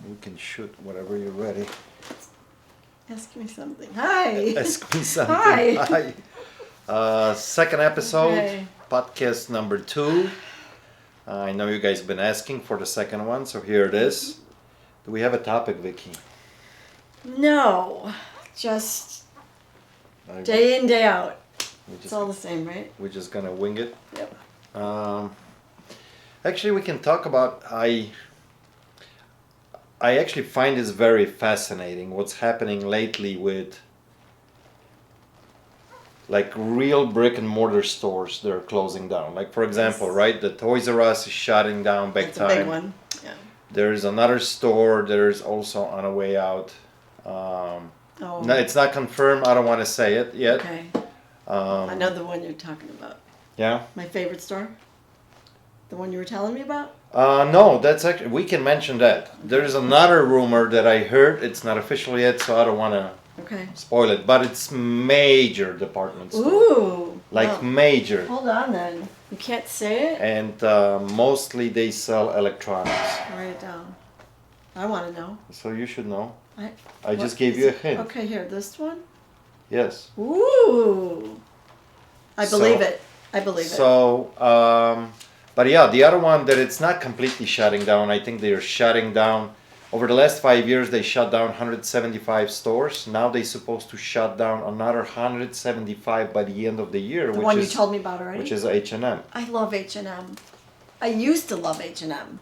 We can shoot whenever you're ready. Ask me something. Hi. Ask me something. Hi. Second episode, Okay. podcast number 2. I know you guys have been asking for the second one, so here it is. Do we have a topic, Vicky? No, just day in, day out. It's all the same, right? We're just gonna wing it. Yep. Actually, we can talk about. I actually find this very fascinating. What's happening lately with like real brick and mortar stores that are closing down. Like for example, Yes. right, the Toys R Us is shutting down big That's time. a big one. Yeah. There's another store. There's also on a way out. Oh. No, it's not confirmed. I don't want to say it yet. Okay. I know the one you're talking about. Yeah. My favorite store. The one you were telling me about. No, that's actually we can mention that. There's another rumor that I heard. It's not official yet, so I don't want to Okay. spoil it. But it's major department store, Ooh. like Well, major, hold on then. You can't say it. and mostly they sell electronics. Write it down. I want to know. So you should know. I What just gave is you a it? hint. Okay, here, this one. Yes. Ooh. I believe it. I believe it. So, but yeah, the other one that it's not completely shutting down. I think they're shutting down. Over the last 5 years, they shut down 175 stores. Now they're supposed to shut down another 175 by the end of the year. The one you told me about already. Which is H&M. I love H&M. I used to love H&M.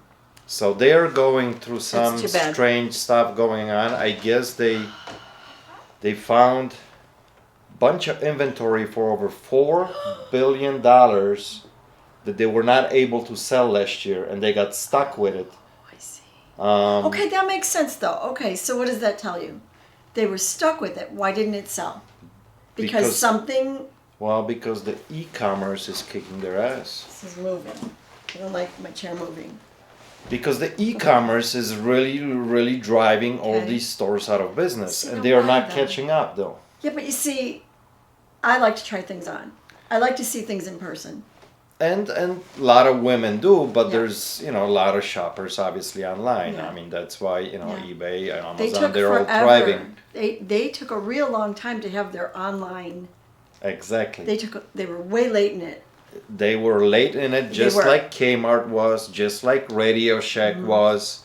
So they are going through some too bad. strange stuff going on. I guess they found a bunch of inventory for over $4 billion that they were not able to sell last year, and they got stuck with it. I see. Um, Okay, that makes sense though. Okay, so what does that tell you? They were stuck with it. Why didn't it sell? Because something. Well, because the e-commerce is kicking their ass. This is moving. I don't like my chair moving. Because the e-commerce is really, really driving all Okay. these stores out of business, See, and no they are why not though? catching up though. Yeah, but you see, I like to try things on. I like to see things in person. And a lot of women do, but Yeah. there's a lot of shoppers obviously online. Yeah. I mean that's why Yeah. eBay, They Amazon, took they're all forever. thriving. They took a real long time to have their online. Exactly. They were way late in it. They were late in it, just were. like Kmart was, just like Radio Shack was.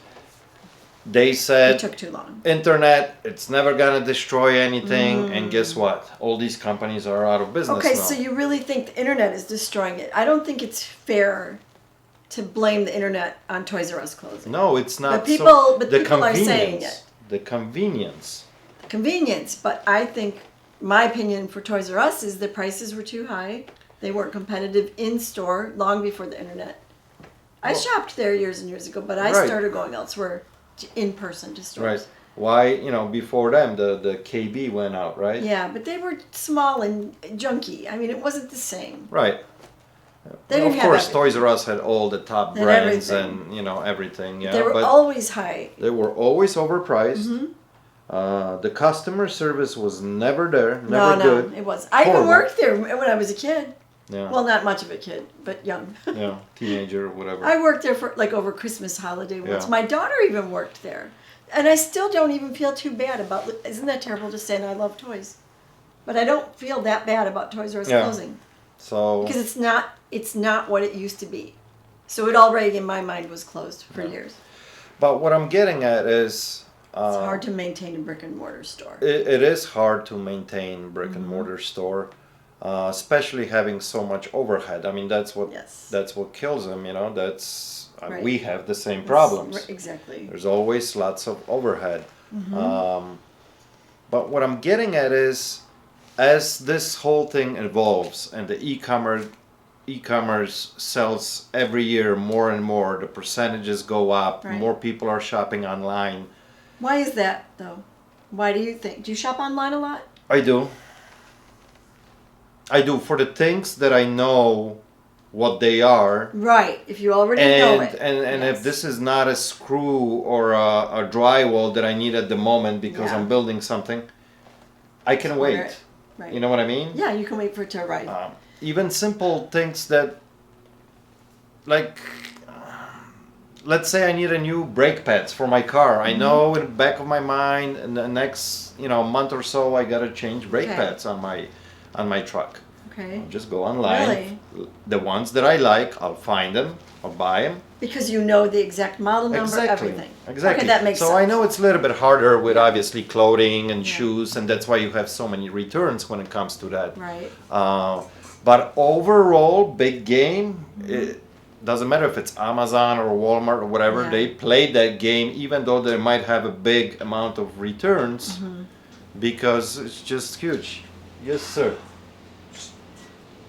They It said took too long. internet, it's never gonna destroy anything, and guess what? All these companies are out of business Okay, now. so you really think the internet is destroying it? I don't think it's fair to blame the internet on Toys R Us closing. No, it's not. But people- but the people are saying convenience, it. The convenience. Convenience, but I think my opinion for Toys R Us is the prices were too high. They weren't competitive in store long before the internet. I Well- shopped there years and years ago, but I Right. started going elsewhere, in person to stores. Right. Why, before them, the KB went out, right? Yeah, but they were small and junky. I mean, it wasn't the same. Right. They Well, didn't of have course, everything. Toys R Us had all the top And brands everything. and, everything, yeah. They were but always high. they were always overpriced. The customer service was never there, never No, good. it was. I even Horrible. worked there when I was a kid. Yeah. Well, not much of a kid, but young. Yeah, teenager, whatever. I worked there for like over Christmas holiday once. Yeah. My daughter even worked there. And I still don't even feel too bad about, isn't that terrible to say, and I love toys. But I don't feel that bad about Toys R Us Yeah. closing. So, Because it's not what it used to be. So it already in my mind was closed for years. but what I'm getting at is, It's hard to maintain a brick and mortar store. it is hard to maintain brick and mortar store, especially having so much overhead. I mean, that's what kills them. That's Right. we have the same problems. Exactly. There's always lots of overhead. But what I'm getting at is, as this whole thing evolves and the e-commerce sells every year more and more, the percentages go up, Right. more people are shopping online. Why is that, though? Why do you think? Do you shop online a lot? I do. For the things that I know what they are. Right, if you already know it. And Yes. if this is not a screw or a drywall that I need at the moment because Yeah. I'm building something, I can Order wait. it. Right. You know what I mean? Yeah, you can wait for it to arrive. Even simple things that, like, let's say I need a new brake pads for my car. I know in the back of my mind, in the next month or so, I gotta change brake Okay. pads on my truck. Okay. I'll just go online. Really? The ones that I like, I'll find them. I'll buy them. Because you know the exact model number, everything. Exactly. Okay, that makes so sense. I know it's a little bit harder with obviously clothing and Yeah. shoes, and that's why you have so many returns when it comes to that. Right. But overall, big game. It doesn't matter if it's Amazon or Walmart or whatever. Yeah. They play that game, even though they might have a big amount of returns, because it's just huge. Yes, sir.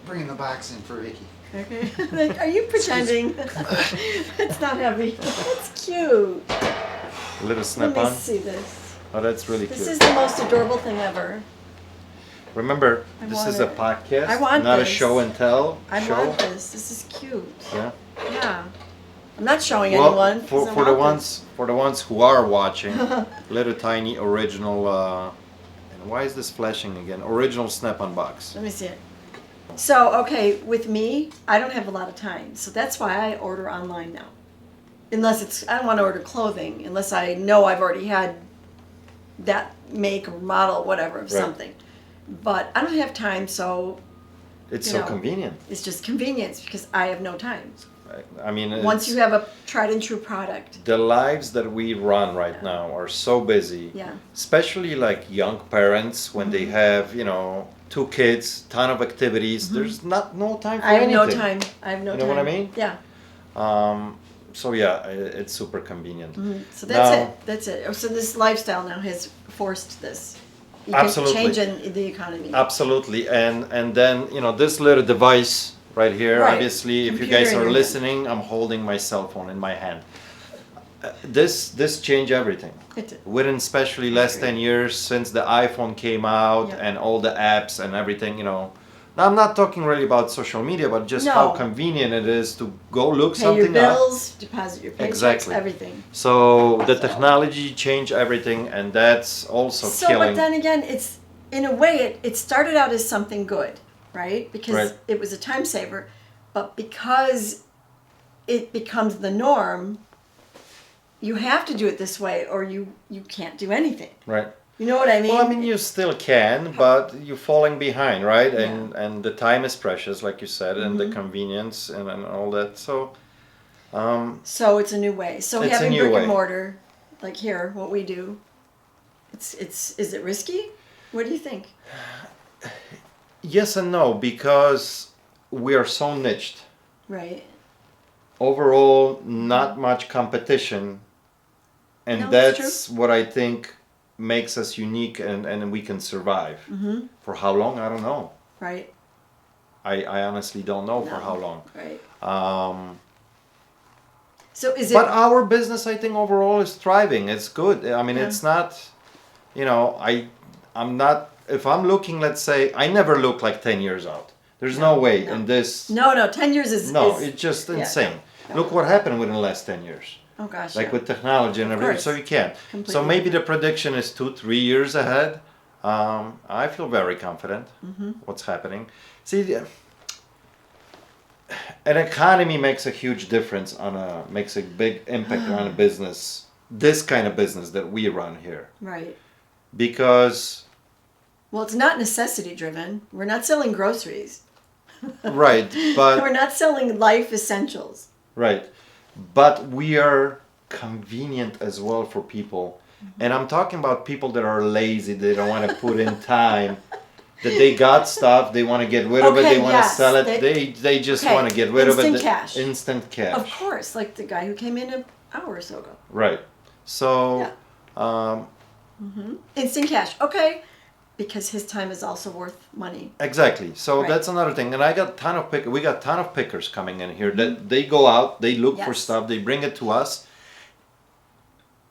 Bringing the box in for Vicky. Okay. Like, are you pretending? It's not heavy. It's cute. A little Let snap me on. see this. Oh, that's really This cute. is the most adorable thing ever. Remember, I this want is a it. podcast, I want not this. a show and tell I show. want this. This is cute. Yeah. Yeah. I'm not showing Well, anyone. 'cause I for the want this. ones who are watching, little tiny original. And why is this flashing again? Original Snap-on box. Let me see it. So, okay, with me, I don't have a lot of time. So that's why I order online now. Unless it's, I don't want to order clothing unless I know I've already had that make or model, whatever, of Right. something. But I don't have time, so It's You so know. convenient. it's just convenience because I have no time. I mean, Once it's- you have a tried and true product. the lives that we run right now are so busy. Yeah. Especially like young parents when they Mm-hmm. have 2 kids, ton of activities. There's no time for I have anything. no time. I have no You time. know what I mean? Yeah. So yeah, it's super convenient. So that's Now- it. That's it. So this lifestyle now has forced this. You Absolutely. can change in the economy. Absolutely, and then this little device right here. Right. Obviously, if you Computer guys in are your hand. listening, I'm holding my cell phone in my hand. This changed everything. It did. Within especially last Agree. 10 years since the iPhone came out Yep. and all the apps and everything. Now I'm not talking really about social media, but just No. how convenient it is to go look Pay your something up. bills, deposit your paychecks, Exactly. everything. So the technology changed everything, and that's also So, killing. but then again, it's in a way it started out as something good, right? Because Right. it was a time saver, but because it becomes the norm, you have to do it this way, or you can't do anything. Right. You know what I mean? Well, I mean, you still can, but you're falling behind, right? And the time is precious, like you said, and Mm-hmm. the convenience and all that. So, So it's a new way. So It's a having new brick way. and mortar, like here, what we do, it's is it risky? What do you think? yes and no, because we are so niched. Right. Overall, not much competition, and No, it's that's what I think makes us unique, and we can survive. Mm-hmm. For how long? I don't know. Right. I honestly don't know for No. how long. Right. Um, So is it? But our business, I think, overall is thriving. It's good. I mean, Yeah. it's not, I'm not, if I'm looking, let's say, I never look like 10 years out. There's no way no. in this. No, 10 years is. No, is, it's just yeah, insane. no. Look what happened within the last 10 years. Oh gosh. Like yeah. with technology and Of everything. course. So you can't. So Completely maybe the different. prediction is 2-3 years ahead. I feel very confident Mm-hmm. what's happening. See, an economy makes a huge difference makes a big impact on a business, this kind of business that we run here. Right. Because, Well, it's not necessity driven. We're not selling groceries. right, We're but, not selling life essentials. right, but we are convenient as well for people. And I'm talking about people that are lazy, they don't want to put in time, that they got stuff, they want to get rid of it, Okay, they want to yes, sell it, they- they just okay, want to get rid of it. instant cash. Instant cash. Of course, like the guy who came in an hour or so ago. Right. So, Yeah. Instant cash. Okay. Because his time is also worth money. exactly. So Right. that's another thing. And we got ton of pickers coming in here that they go out, they look for Yes. stuff, they bring it to us.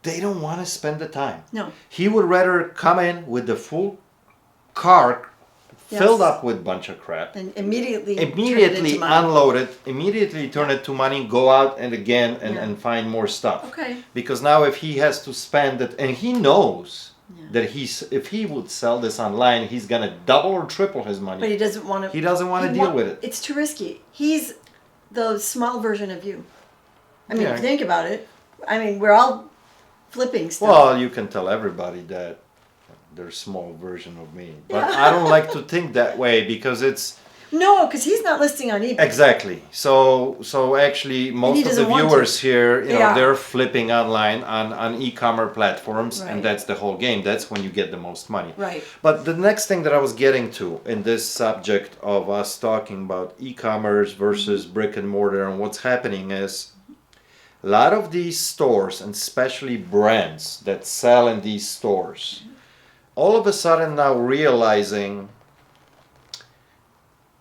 They don't want to spend the time. No. He would rather come in with the full car filled Yes. up with bunch of crap. And immediately turn it Immediately into money. unload it, immediately turn it to money, go out and again Yeah. and find more stuff. Okay. Because now if he has to spend it, and he knows Yeah. that if he would sell this online, he's gonna double or triple his money. But he doesn't want to. He doesn't want to deal with it. It's too risky. He's the small version of you. I mean, Yeah. if you think about it, I mean, we're all flipping stuff. Well, you can tell everybody that they're a small version of me, but Yeah. I don't like to think that way because it's No, because he's not listing on eBay. exactly. So actually, most of the doesn't want viewers to. here, They are. they're flipping online on e-commerce platforms, Right. and that's the whole game. That's when you get the most money. Right. But the next thing that I was getting to in this subject of us talking about e-commerce versus brick and mortar and what's happening is a lot of these stores, and especially brands that sell in these stores, all of a sudden now realizing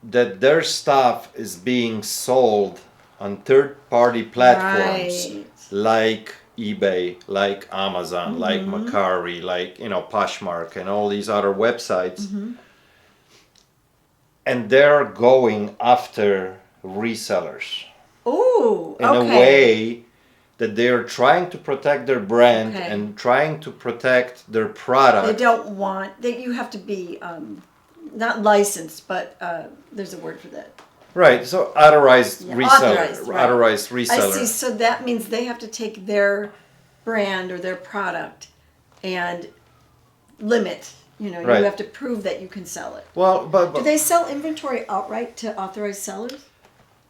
that their stuff is being sold on third-party platforms Right. like eBay, like Amazon, like Mercari, like Poshmark, and all these other websites, and they're going after resellers Ooh, in okay. a way that they're trying to protect their brand Okay. and trying to protect their product. They don't want that. You have to be not licensed, but there's a word for that. Right, so authorized Yeah, reseller, authorized, right. authorized reseller. I see. So that means they have to take their brand or their product and limit. Right. You have to prove that you can sell it. Well, but Do they sell inventory outright to authorized sellers?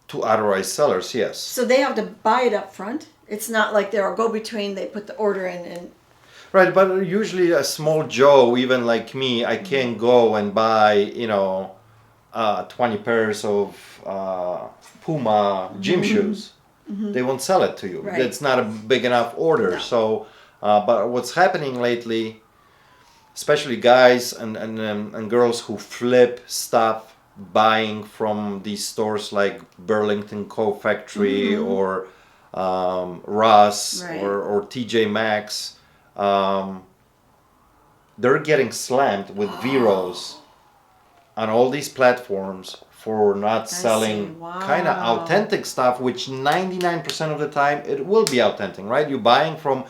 to authorized sellers, yes. So they have to buy it up front. It's not like they're a go-between. They put the order in and Right, but usually a small Joe, even like me, I can't go and buy, 20 pairs of Puma gym shoes. They won't sell it to you. Right. It's not a big enough order. No. So, but what's happening lately, especially guys and girls who flip stuff, buying from these stores like Burlington Co Factory or Ross Right. or TJ Maxx, they're getting slammed with Veros on all these platforms for not selling see. Wow. kind of authentic stuff, which 99% of the time it will be authentic, right? You're buying from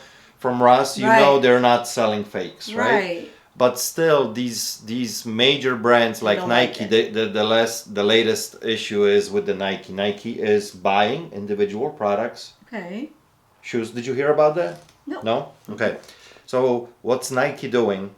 Ross, you know Right. they're not selling fakes, right? right. But still, these major brands like don't Nike, like the latest issue is with the Nike. Nike is buying individual products, Okay. shoes. Did you hear about that? No. No? Okay. So what's Nike doing?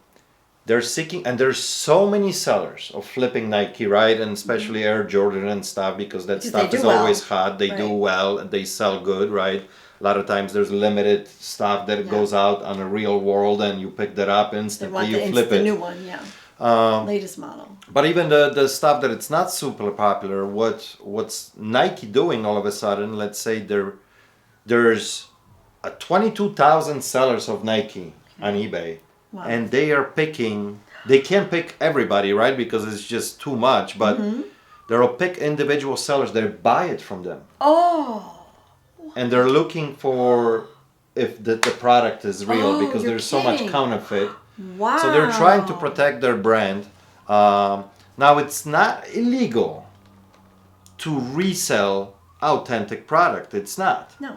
They're seeking, and there's so many sellers of flipping Nike, right? And especially Air Jordan and stuff, because that Because stuff they is do well. always hot. They do Right. well and they sell good, right? A lot of times there's limited stuff that Yeah. goes out on the real world and you pick that up They instantly, want you flip the it. new one, yeah. Latest model. But even the stuff that it's not super popular, what's Nike doing all of a sudden? Let's say there's 22,000 sellers of Nike on eBay, Wow. and they are picking. They can't pick everybody, right? Because it's just too much. But they'll pick individual sellers. They buy it from them, Oh. and they're looking for if the product is real Oh, because you're there's so much kidding. counterfeit. Wow. So they're trying to protect their brand. Now it's not illegal to resell authentic product. It's not. No.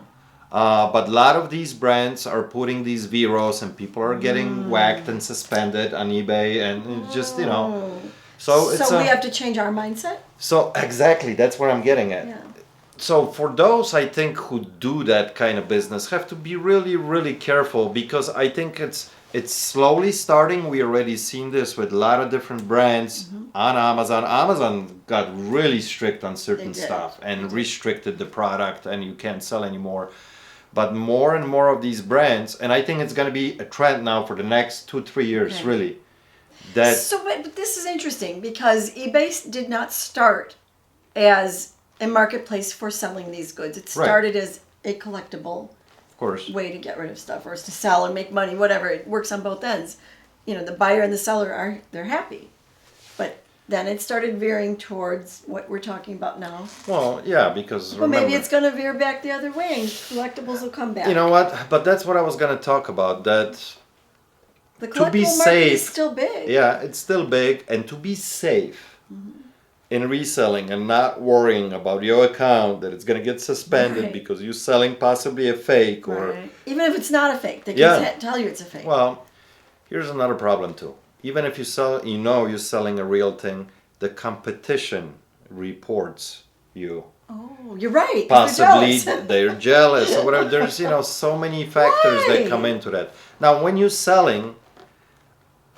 But a lot of these brands are putting these Veros and people are getting whacked and suspended on eBay and it just, So it's we have to change our mindset? so exactly that's what I'm getting at. Yeah. So for those I think who do that kind of business have to be really really careful because I think it's slowly starting. We already seen this with a lot of different brands on Amazon. Amazon got really strict on certain They did. stuff and restricted the product and you can't sell anymore. But more and more of these brands, and I think it's going to be a trend now for the next 2-3 years, Okay. really. That So, but this is interesting because eBay did not start as a marketplace for selling these goods. It Right. started as a collectible of course, way to get rid of stuff or to sell or make money, whatever. It works on both ends. The buyer and the seller they're happy. But then it started veering towards what we're talking about now. well, yeah, because Well, maybe remember- it's going to veer back the other way and collectibles will come back. You know what? But that's what I was going to talk about. That the to be collectible market is safe- still big. yeah, it's still big, and to be safe in reselling and not worrying about your account that it's going to get suspended Right. because you're selling possibly a fake or Right. Even if it's not a fake, they can Yeah. tell you it's a fake. well, here's another problem too. Even if you're selling a real thing, the competition reports you Oh, you're right. 'Cause they're Possibly jealous. they're jealous or whatever. There's so many factors that come Right. into that. Now, when you're selling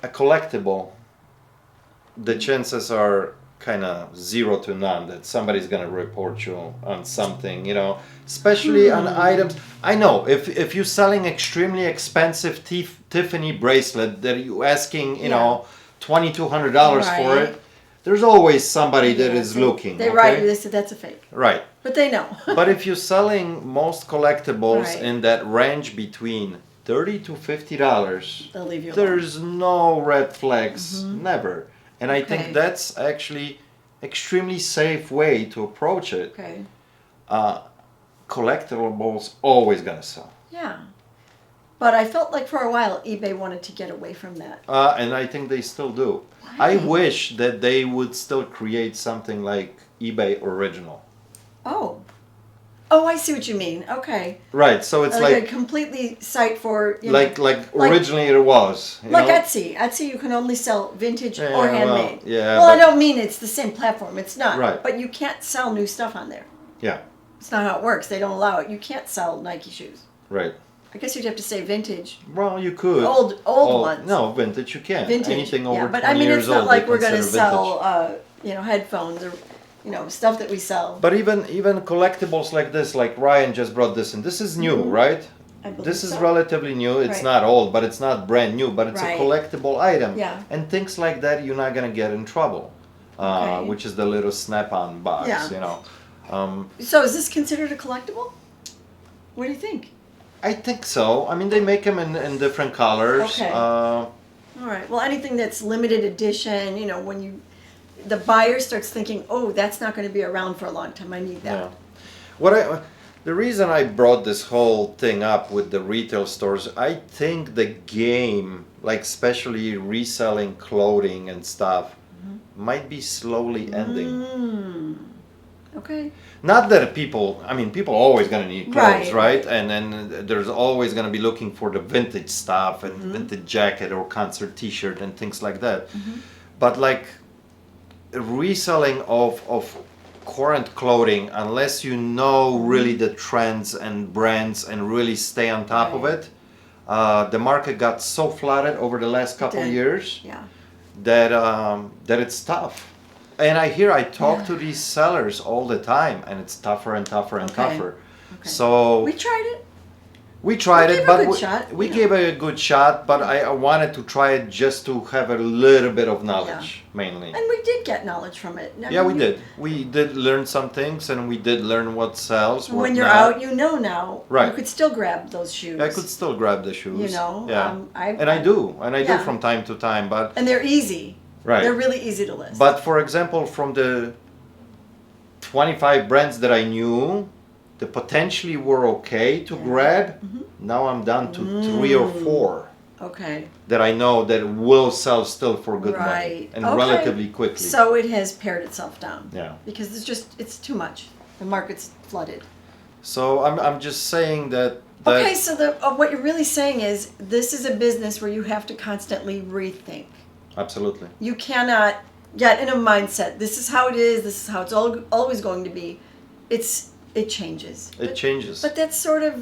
a collectible, the chances are kind of 0 to none that somebody's going to report you on something, especially on items. I know if you're selling extremely expensive Tiffany bracelet that you're asking, $2,200 for Right. it, there's always somebody that Yeah, is looking. They okay? write you. They said that's a fake, Right. but they know. But if you're selling most collectibles Right. in that range between $30 to $50, They'll leave you alone. there's no red flags, never. And I Okay. think that's actually extremely safe way to approach it. Okay. Collectibles always gonna sell. Yeah. But I felt like for a while eBay wanted to get away from that. And I think they still do. Why? I wish that they would still create something like eBay Original. Oh. Oh, I see what you mean. Okay. Right, so it's like a like completely site for like originally it was. Like Etsy. Etsy, you can only sell vintage Yeah, or well, handmade. yeah, Well, I but- don't mean it's the same platform. It's not. Right. But you can't sell new stuff on there. Yeah, It's not how it works. They don't allow it. You can't sell Nike shoes. right. I guess you'd have to say vintage. Well, you could. Old ones. No, vintage you can. Vintage. Anything over yeah, 20 but I mean, years it's not old, like they we're going to consider sell, vintage. headphones or, stuff that we sell. But even collectibles like this, like Ryan just brought this in. This is new, right? I believe This is so. relatively new. It's Right. not old, but it's not brand new. But it's Right. a collectible item. Yeah. And things like that, you're not gonna get in trouble. Okay. Which is the little snap-on box, Yeah. Um, So is this considered a collectible? What do you think? I think so. I mean, they make them in different colors. Okay. All right. Well, anything that's limited edition, when the buyer starts thinking, oh, that's not going to be around for a long time. I need that. Yeah. The reason I brought this whole thing up with the retail stores, I think the game, like especially reselling clothing and stuff, might be slowly ending. Okay. Not that people always gonna need clothes, Right. right? And then there's always gonna be looking for the vintage stuff and vintage jacket or concert T-shirt and things like that. But like reselling of current clothing, unless you know really the trends and brands and really stay on top of Right. it, the market got so flooded over the last couple did. years Yeah. that it's tough. And I talk to these sellers all the time, and it's tougher and tougher and Okay. tougher. Okay. So We tried it. we tried we it, gave but a good shot, we you gave it a good shot. But I wanted to try it just to have a little bit of knowledge, mainly. And we did get knowledge from it. I Yeah, mean, we did. We did learn some things, and we did learn what sells. What When you're not. out, you know now. Right. You could still grab those shoes. I could still grab the shoes. Yeah, and I do Yeah. from time to time. But And they're easy. right. They're really easy to list. But for example, from the 25 brands that I knew that potentially were okay to grab, now I'm down to 3 or 4 okay. that I know that will sell still for good money Right. and Okay. relatively quickly. So it has pared itself down. Yeah. Because it's too much. The market's flooded. So I'm just saying that. Okay, so what you're really saying is this is a business where you have to constantly rethink. Absolutely. You cannot get in a mindset. This is how it is. This is how it's always going to be. It changes. It changes. But that's sort of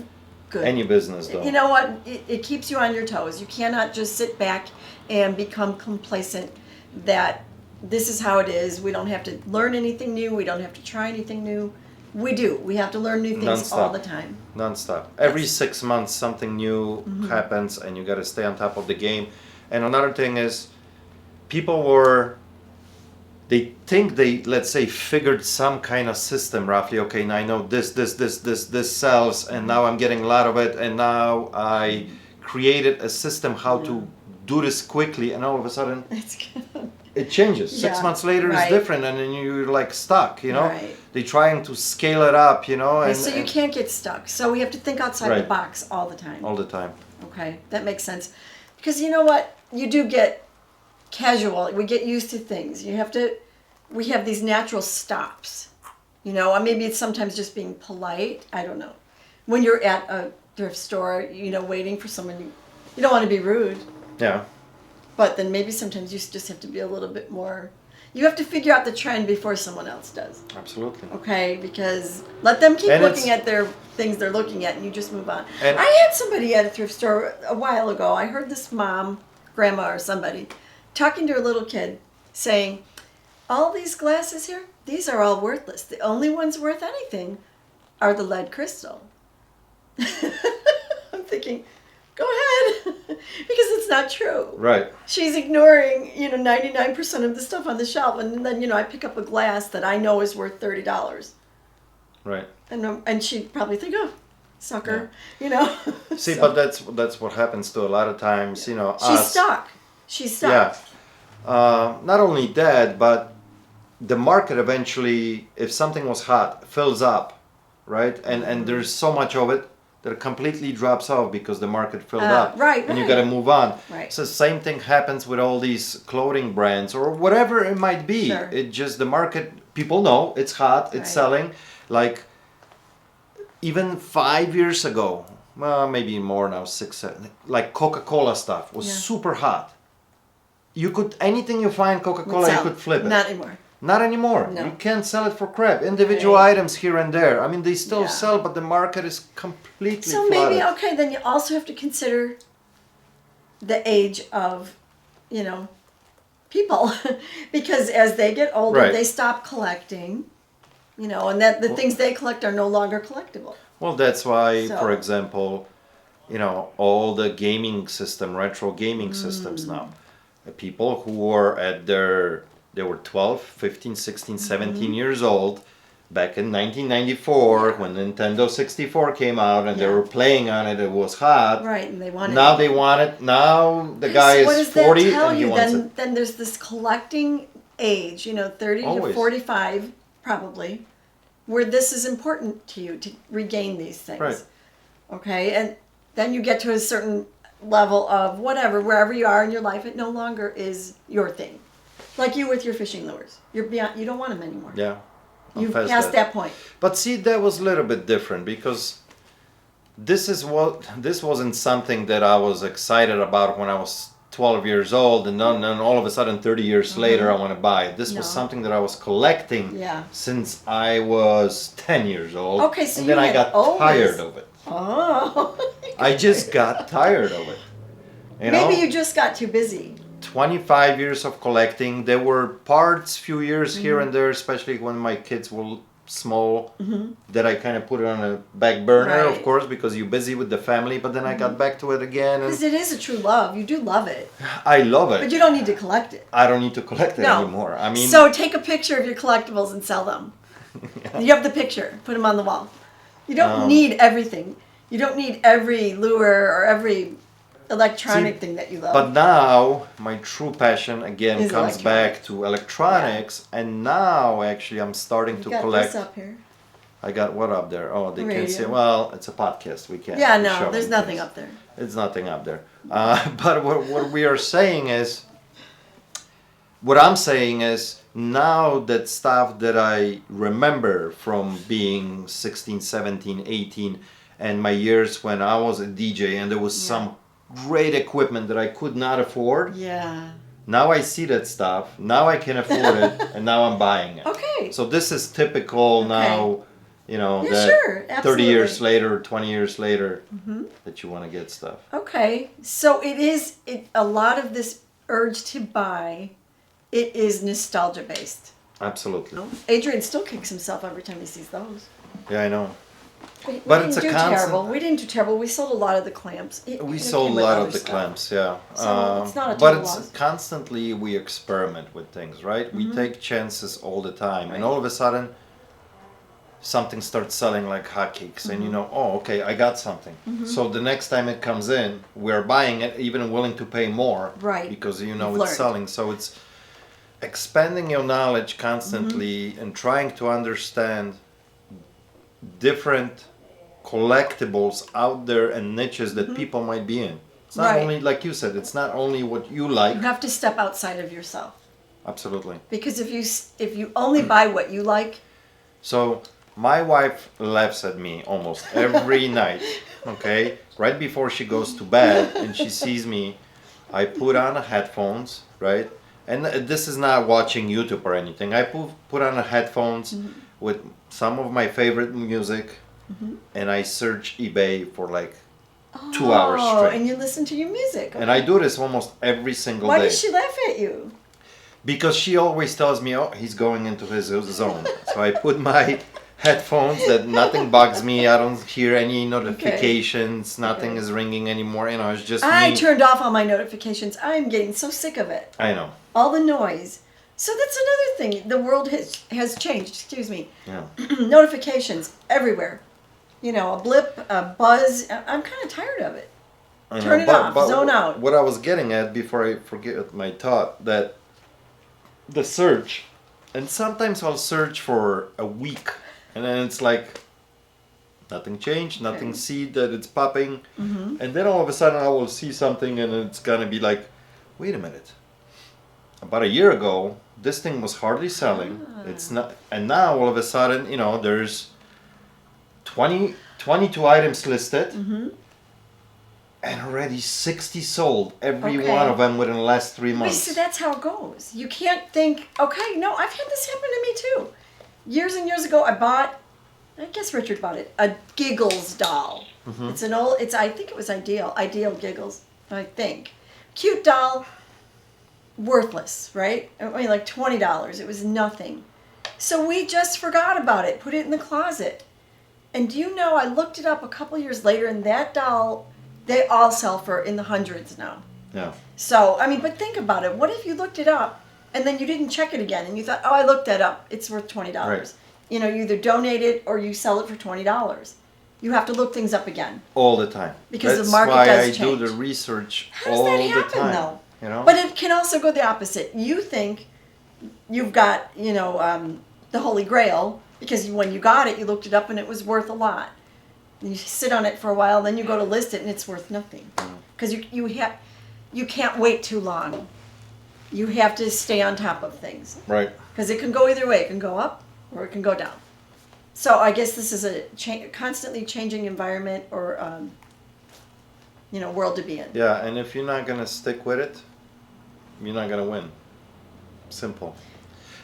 good. Any business, though. You know what? It keeps you on your toes. You cannot just sit back and become complacent that this is how it is. We don't have to learn anything new. We don't have to try anything new. We do. We have to learn new things all Non-stop. the time. Non-stop. Every Yes. 6 months something new happens and you got to stay on top of the game. And another thing is they think they, let's say, figured some kind of system roughly. Okay, now I know this sells, and now I'm getting a lot of it, and now I created a system how to do this quickly, and all of a sudden It's good. it changes. 6 Yeah, months later right. it's different, and then you're like stuck, Right. They're trying to scale it up, and So you can't get stuck. So we have to think outside the Right. box all the time. all the time. Okay, that makes sense. Because you know what? You do get casual. We get used to things. We have these natural stops. Or maybe it's sometimes just being polite. I don't know. When you're at a thrift store, waiting for someone, you don't want to be rude. Yeah. But then maybe sometimes you just have to be a little bit more, You have to figure out the trend before someone else does. Absolutely. Okay, because let them keep And looking it's- at their things they're looking at, and you just move on. And- I had somebody at a thrift store a while ago. I heard this mom, grandma, or somebody talking to her little kid, saying, "All these glasses here, these are all worthless. The only ones worth anything are the lead crystal." I'm thinking, go ahead, because it's not true. Right. She's ignoring, 99% of the stuff on the shelf, and then, I pick up a glass that I know is worth $30, Right. and she'd probably think, "Oh, sucker," See, So, but that's what happens to a lot of times. she's us. stuck. She's stuck. Yeah. Not only that, but the market eventually, if something was hot, fills up, right? And there's so much of it that it completely drops off because the market filled up. Right, And you right. got to move on. Right. So same thing happens with all these clothing brands or whatever it might be. Sure. It just the market. People know it's hot. It's Right. selling. Like even 5 years ago, well, maybe more now, 6, 7. Like Coca-Cola stuff was Yeah. super hot. You could anything you find Coca-Cola, you Sell. could flip it. Not anymore. Not anymore. No. You can't sell it for crap. Individual Right. items here and there. I mean, they still Yeah. sell, but the market is completely So flooded. maybe, okay, then you also have to consider the age of, people. Because as they get older, Right. they stop collecting, and that the things they collect are no longer collectible. Well, that's why, So- for example, all the gaming system, retro gaming systems Mm. now. The people who were they were 12, 15, 16, Mm-hmm. 17 years old back in 1994 when Nintendo 64 came out and they Yeah. were playing on it. It was hot. Right, and they want Now they want it. Now the guy What is does that 40 tell and he you? wants Then, it. then there's this collecting age, 30 to Always. 45 probably, where this is important to you to regain these things. Right. Okay, and then you get to a certain level of whatever, wherever you are in your life, it no longer is your thing. Like you with your fishing lures. You're beyond, you don't want them anymore. Yeah. I'm You've past passed that point. But see, that was a little bit different because this wasn't something that I was excited about when I was 12 years old, and then all of a sudden, 30 years later, I want to buy it. This was No. something that I was collecting Yeah. since I was 10 years old. Okay, so and you then I had got always- tired of it. Oh. I just got tired of it. Maybe you just got too busy. 25 years of collecting. There were parts, few years here and there, especially when my kids were small, that I kind of put it on a back burner, of Right. course, because you're busy with the family. But then I got back to it again, Because and it is a true love. You do love it. I love But it. you don't need to collect it. I don't need to collect it No. anymore. I mean, So take a picture of your collectibles and sell them. You have the picture. Put them on the wall. You don't need everything. You don't need every lure or every electronic See, thing that you love. but now my true passion again Is comes back to electronics, and now actually I'm starting you to got collect. this up here. I got what up there? Oh, they can see. Radio. Well, it's a podcast. We can't. Yeah, be no, showing there's nothing things. up there. It's nothing up there. But what we are saying is, what I'm saying is, now that stuff that I remember from being 16, 17, 18, and my years when I was a DJ and there was some great equipment that I could not afford, Yeah. now I see that stuff, now I can afford it, and now I'm buying it. Okay. So this is typical now, Yeah, that sure, 30 years absolutely. later, 20 years later, that you want to get stuff. Okay. So a lot of this urge to buy, it is nostalgia based. Absolutely. Adrian still kicks himself every time he sees those. Yeah, I know. We But didn't it's a do constant- terrible. We didn't do terrible. We sold a lot of the clamps. We It sold a came with lot other of the stuff. clamps, yeah. So it's not a but total it's loss. constantly we experiment with things, right? We take chances all the time, and Right. all of a sudden, something starts selling like hotcakes, and you know, oh, okay, I got something. So the next time it comes in, we're buying it, even willing to pay more, Right. Because you know You've it's learned. selling. So it's expanding your knowledge constantly and trying to understand different collectibles out there and niches that people might be in. It's not Right. only, like you said, it's not only what you You like. have to step outside of yourself Absolutely. because if you only buy what you like, So my wife laughs at me almost every night, okay? Right before she goes to bed and she sees me, I put on headphones, right? And this is not watching YouTube or anything. I put on the headphones with some of my favorite music, and I search eBay for like 2 hours straight. And you listen to your music. And I do this almost every single Why day. does she laugh at you? Because she always tells me, oh, he's going into his zone. So I put my headphones that nothing bugs me. I don't hear any notifications. Nothing is ringing anymore. You know, it's just I me. turned off all my notifications. I'm getting so sick of it. I know. All the noise. So that's another thing. The world has changed. Excuse me. Yeah. Notifications everywhere. You know, a blip, a buzz. I'm kind of tired of it. I know, Turn it off. Zone out. What I was getting at before I forget my thought, that the search, and sometimes I'll search for a week, and then it's like nothing changed, nothing see that it's popping, and then all of a sudden I will see something, and it's gonna be like, wait a minute. About a year ago, this thing was hardly selling. It's not, and now all of a sudden, you know, there's 22 items listed, and already 60 sold. Every one of them within the last 3 months. So that's how it goes. You can't think, okay, no, I've had this happen to me too. Years and years ago, I bought, I guess Richard bought it, a Giggles doll. It's an old, I think it was Ideal Giggles, I think. Cute doll, worthless, right? I mean, like $20. It was nothing. So we just forgot about it, put it in the closet. And do you know, I looked it up a couple years later, and that doll, they all sell for in the hundreds now. Yeah. So, I mean, but think about it. What if you looked it up and then you didn't check it again and you thought, oh, I looked that up. It's worth $20. Right. You know, you either donate it or you sell it for $20. You have to look things up again. All the time. Because That's the market why does I change. do the research How does all that the happen, time. though? You know? But it can also go the opposite. You think you've got, you know, the Holy Grail because when you got it, you looked it up and it was worth a lot. And you sit on it for a while, then you go to list it and it's worth nothing. Because you can't wait too long. You have to stay on top of things. Right. Because it can go either way. It can go up or it can go down. So I guess this is a constantly changing environment or, you know, world to be in. Yeah, and if you're not going to stick with it, you're not going to win. Simple.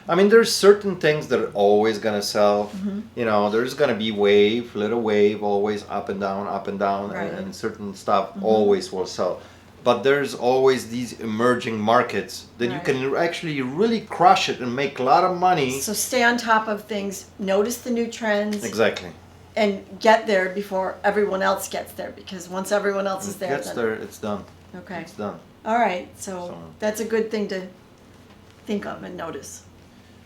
I mean, there's certain things that are always going to sell. You know, there's going to be little wave, always up and down, Right. and certain stuff always will sell. But there's always these emerging markets that you can actually really crush it and make a lot of money. So stay on top of things, notice the new trends, Exactly. and get there before everyone else gets there. Because once everyone else is there, Gets then, there, it's done. okay, It's done. all right. So So- that's a good thing to think of and notice.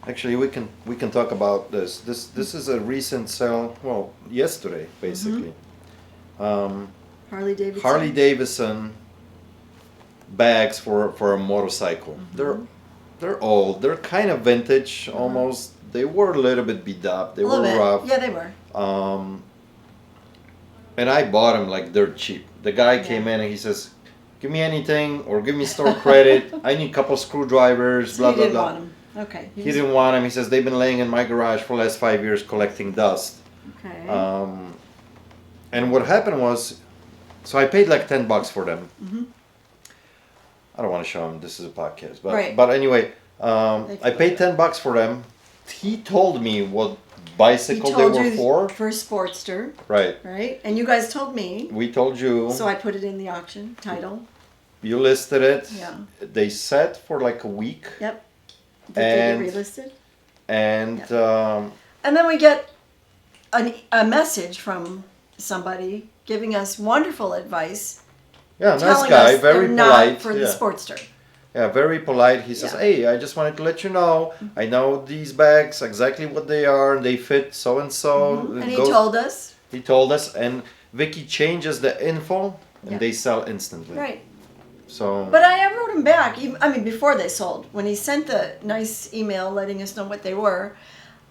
Actually, we can talk about this. This is a recent sale. Well, yesterday basically. Harley Davidson. Harley Davidson bags for a motorcycle. They're old. They're kind of vintage almost. They were a little bit beat up. They a little were bit. rough. Yeah, they were. And I bought them like dirt cheap. The guy came in and he says, "Give me anything or give me store credit. I need a couple screwdrivers." So Blah he blah didn't blah. want them. Okay. He didn't want them. He says they've been laying in my garage for the last 5 years collecting dust. Okay. And what happened was, so I paid like $10 for them. I don't want to show him. This is a podcast, but Right. but anyway, I paid $10 for them. He told me what bicycle they were for. For a Sportster, Right. right? And you guys told me, We told you. so I put it in the auction title. You listed it. Yeah. They sat for like a week, Yep. Did they And- get relisted? and And then we get a message from somebody giving us wonderful advice, yeah, nice telling guy, us very they're not polite. for the Yeah. Sportster. Yeah, very polite. He says, Yeah. "Hey, I just wanted to let you know. I know these bags exactly what they are, and they fit so and so." And he told us, He told us, and Vicky changes the info, and Yeah. they sell instantly. right. So. But I wrote him back, before they sold. When he sent the nice email letting us know what they were,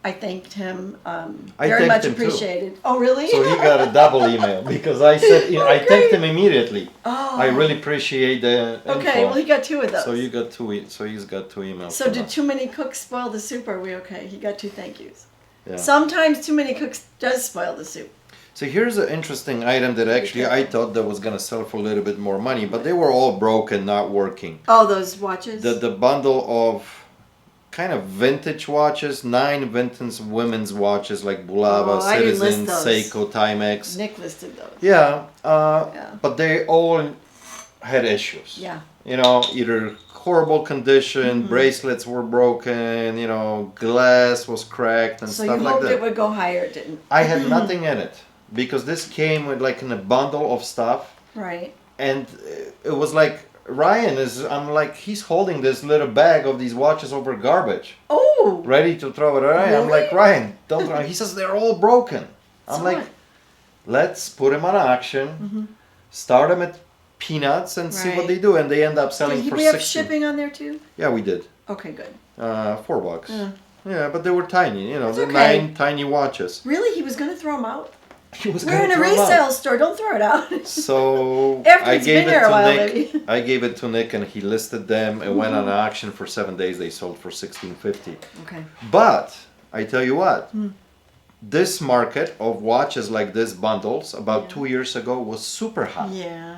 I thanked him. I Very thanked much him too. appreciated. Oh, really? So he got a double email because I said I thanked him immediately. Oh. I really appreciate the info. Okay, well, he got two of those. So you got two. So he's got two emails. So from did us. too many cooks spoil the soup? Or are we okay? He got two thank yous. Yeah. Sometimes too many cooks does spoil the soup. So here's an interesting item that actually I thought that was gonna sell for a little bit more money, but they were all broken, not working. Oh, those watches. The bundle of kind of vintage watches, 9 vintage women's watches like Bulava, Oh, I didn't list Citizen, those. Seiko, Timex. Nick listed those. Yeah, Yeah. but they all had issues. Yeah. You know, either horrible condition, bracelets were broken, you know, glass was cracked and So stuff you like hoped that. it would go higher. It didn't. I had nothing in it because this came with like in a bundle of stuff, Right. and it was like I'm like, he's holding this little bag of these watches over garbage, Oh. ready to throw it away. I'm like, Really? Ryan, don't throw. He says they're all broken. I'm So like, what? let's put them on auction, start them at peanuts and see what Right. they do, and they end up selling Did for we have 60. shipping on there too? Yeah, we did. Okay, good. $4. Yeah. Yeah, but they were tiny. You know, It's the okay. 9 tiny watches. Really? He was going to throw them out? He was We're gonna in a throw 'em out. resale store. Don't throw it out. So After I it's gave been it there a to while, Nick. maybe. I gave it to Nick, and he listed them. It went on auction for 7 days. They sold for $16.50. Okay. But I tell you what, this market of watches like this bundles about Yeah. 2 years ago was super hot. Yeah.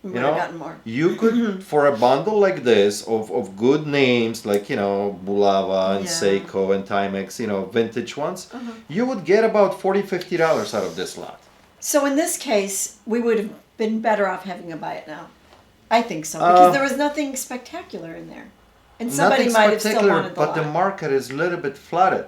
We You might have know, gotten more. you could for a bundle like this of good names like Bulava and Yeah. Seiko and Timex, vintage ones, Uh-huh. you would get about $40-50 out of this lot. So in this case, we would have been better off having a buy it now. I think so. Because there was nothing spectacular in there. And somebody Nothing might have still spectacular, wanted the but the lot. market is a little bit flooded.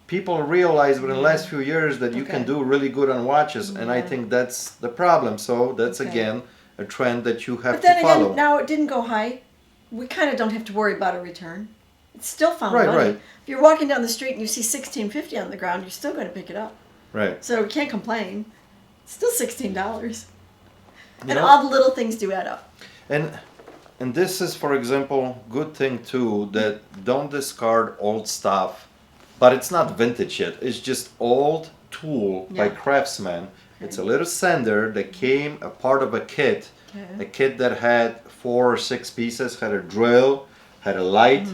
People realize within the last few years that you can Okay. do really good on watches, and I Yeah. think that's the problem. So that's Okay. again a trend that you have But then to follow. again, now it didn't go high. We kind of don't have to worry about a return. It's still found Right, money. right. If you're walking down the street and you see $16.50 on the ground, you're still going to pick it up. Right. So you can't complain. It's still $16. You And know? all the little things do add up. And this is, for example, good thing too, that don't discard old stuff, but it's not vintage yet. It's just old tool by Yeah. craftsman. It's a little sender that came a part of a kit, Okay. a kit that had 4 or 6 pieces, had a drill, had a light,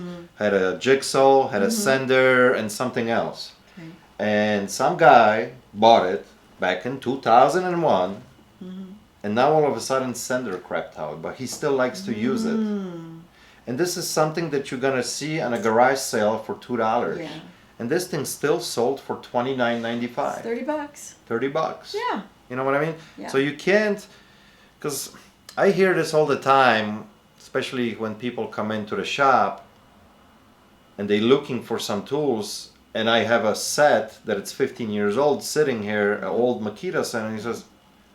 had a jigsaw, had a sender, and something else. Okay. And some guy bought it back in 2001, and now all of a sudden sender crapped out, but he still likes to use it. And this is something that you're gonna see on a garage sale for $2. Yeah. And this thing still sold for $29.95, $30. $30. Yeah. You know what I mean? Yeah. So you can't, because I hear this all the time, especially when people come into the shop and they're looking for some tools, and I have a set that it's 15 years old sitting here, an old Makita set, and he says,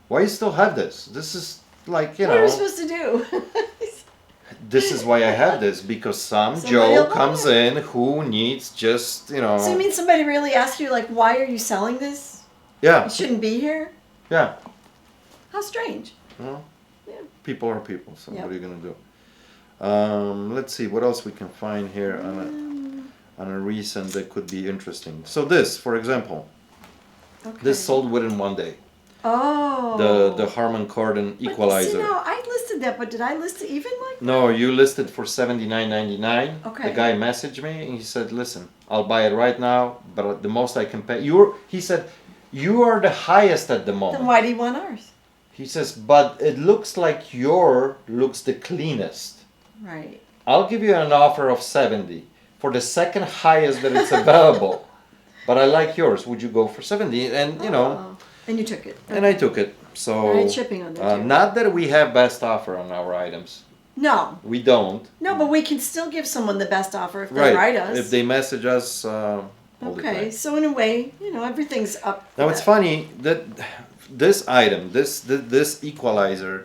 "Why you still have this? This is like, What are we supposed to do? this is why I have this, because some Somebody Joe will buy comes it. in who needs just, So you mean somebody really asked you, like, why are you selling this? yeah, It shouldn't be here? yeah. How strange. Well, Yeah. people are people, so Yep. what are you gonna do? Let's see what else we can find here on a recent that could be interesting. So this, for example, Okay. this sold within 1 day. Oh. The Harman Kardon But equalizer. See, now, I listed that, but did I list it even like No, you listed for $79.99. Okay. The guy messaged me and he said, "Listen, I'll buy it right now, but the most I can pay." He said, "You are the highest at the moment." Then why do you want ours? He says, "But it looks like your looks the cleanest. Right. I'll give you an offer of 70 for the second highest that it's available. But I like yours. Would you go for 70?" And Oh. And you took it. and I took it. So Right, shipping on there too. not that we have best offer on our items. No. We don't. No, but we can still give someone the best offer if they Right. write us. If they message us all the Okay, time. so in a way, everything's up. Now for it's that. funny that this item, this equalizer,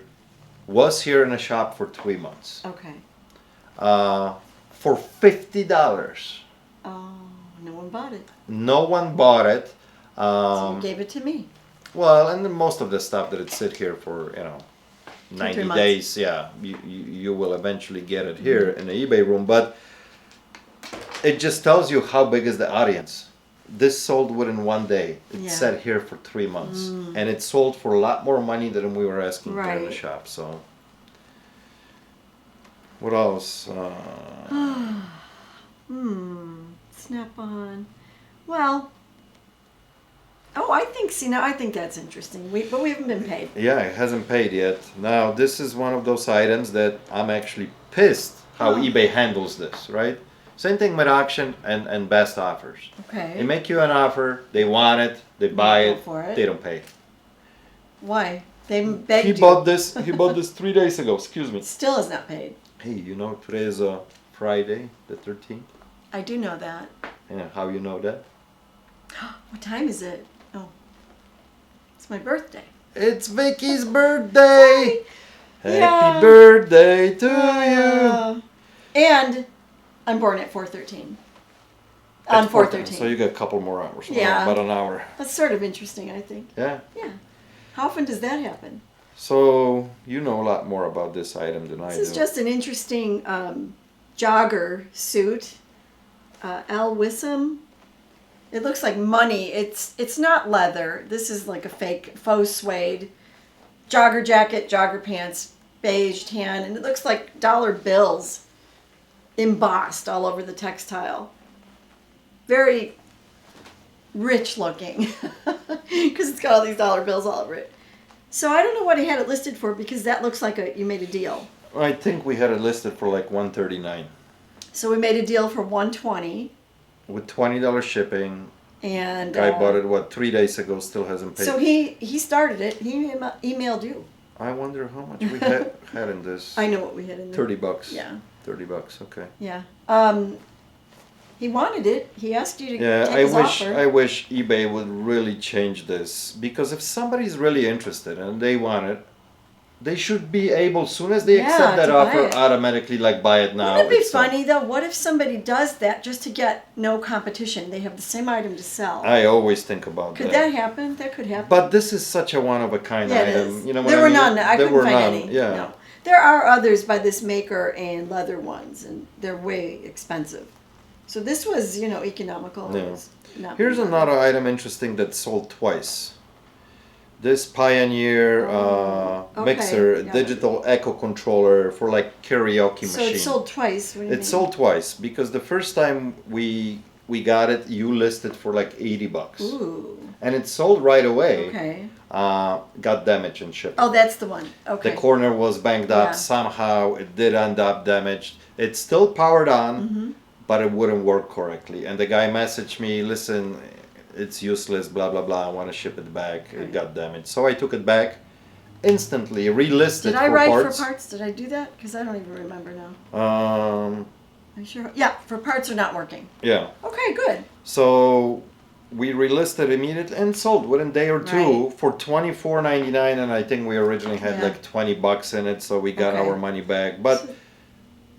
was here in a shop for 3 months. Okay. For $50. Oh, no one bought it. No one bought it. So you gave it to me. Well, and then most of the stuff that it sit here for 90 3 months. days, yeah, you will eventually get it here in the eBay room. But it just tells you how big is the audience. This sold within 1 day. It Yeah. sat here for 3 months, and it sold for a lot more money than we were asking here in the Right. shop. So, what else? Snap on. Well, Oh, I think. See, now I think that's interesting. But we haven't been paid. Yeah, it hasn't paid yet. Now, this is one of those items that I'm actually pissed how eBay handles this, right? Same thing with auction and best offers. Okay. They make you an offer, they want it, they buy go it, for it. they don't pay. Why? They begged He you. bought this. He bought this 3 days ago. Excuse me. Still is not paid. Hey, you know today is Friday, the 13th. I do know that. Yeah, how you know that? What time is it? Oh, it's my birthday. It's Vicky's birthday. Happy Yeah. birthday to you. And I'm born at 4:13. On At 4:13. So you got a couple more hours. Yeah. About an hour. That's sort of interesting, I think. Yeah. Yeah. How often does that happen? So you know a lot more about this item than I do. This is just an interesting jogger suit. Al Wissam. It looks like money. It's not leather. This is like a fake faux suede. Jogger jacket, jogger pants, beige tan, and it looks like dollar bills embossed all over the textile. Very rich looking because it's got all these dollar bills all over it. So I don't know what he had it listed for because that looks like you made a deal. I think we had it listed for like $139 So we made a deal for $120 with $20 shipping. and Guy bought it 3 days ago, still hasn't paid. So he started it. He emailed you. I wonder how much we had in this. I know what we had in there. $30. Yeah. $30. Okay. Yeah. He wanted it. He asked you to Yeah, take I his wish offer. I wish eBay would really change this, because if somebody's really interested and they want it, they should be able, soon as they Yeah, accept that to buy offer, it. automatically buy it now. Wouldn't it be It's, funny though? What if somebody does that just to get no competition? They have the same item to sell. I always think about Could that happen? That could happen. But this is such a one of a kind Yeah, it item. is. You know what There I were mean? none. I There couldn't were find none. any. Yeah. No. There are others by this maker and leather ones, and they're way expensive. So this was, economical. Yeah. It was not Here's very another item interesting that sold twice. This Pioneer okay. mixer, Yeah. digital echo controller for karaoke So machine. it sold twice. What do you It mean? sold twice because the first time we got it, you listed for $80, Ooh. and it sold right away. Okay. Got damaged and shipped. Oh, that's the one. Okay. The corner was banged up Yeah. somehow. It did end up damaged. It's still powered on, Mm-hmm. but it wouldn't work correctly. And the guy messaged me, "Listen, it's useless. Blah blah blah. I want to ship it back. Right. It got damaged." So I took it back, instantly relisted Did I for write parts. for parts? Did I do that? Because I don't even remember now. Um, Are you sure? Yeah, for parts are not working. yeah. Okay, good. So we relisted immediately and sold within a day or two Right. for $24.99, and I think we originally had Yeah. $20 in it, so we got Okay. our money back. But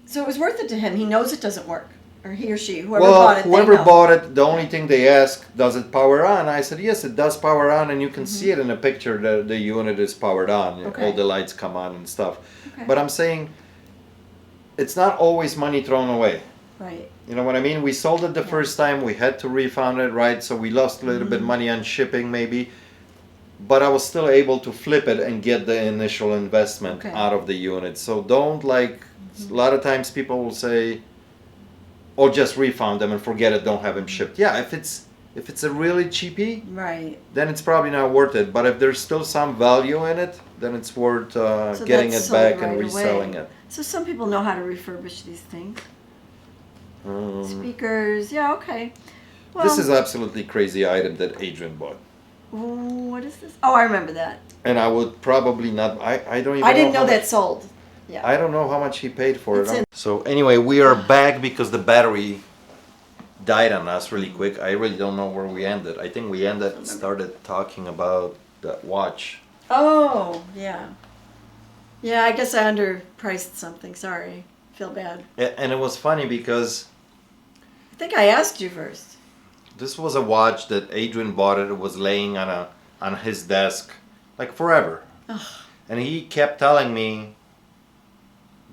So it was worth it to him. He knows it doesn't work, or he or she, whoever well, bought it. whoever they know. bought it, the only thing they ask, does it power on? I said yes, it does power on, and you can Mm-hmm. see it in the picture that the unit is powered on. Okay. All the lights come on and stuff. Okay. But I'm saying it's not always money thrown away. Right. You know what I mean? We sold it the Yeah. first time, we had to refund it, right? So we lost a little bit money on shipping maybe. But I was still able to flip it and get the initial investment Okay. out of the unit. So don't a lot of times people will say, "Oh, just refund them and forget it, don't have them shipped." Yeah, if it's a really cheapie, Right. then it's probably not worth it. But if there's still some value in it, then it's worth So getting that's it sold back right and away. reselling it. So some people know how to refurbish these things. Um, Speakers. Yeah. Okay. Well, this is absolutely crazy item that Adrian bought. What is this? Oh, I remember that. And I would probably not. I don't even. I didn't know how that much- sold. Yeah. I don't know how much he paid for It's it. in- So anyway, we are back because the battery died on us really quick. I really don't know where we ended. I think we started talking about that watch. Oh, yeah. Yeah, I guess I underpriced something. Sorry. Feel bad. And it was funny because I think I asked you first. this was a watch that Adrian bought. It was laying on his desk forever. And he kept telling me,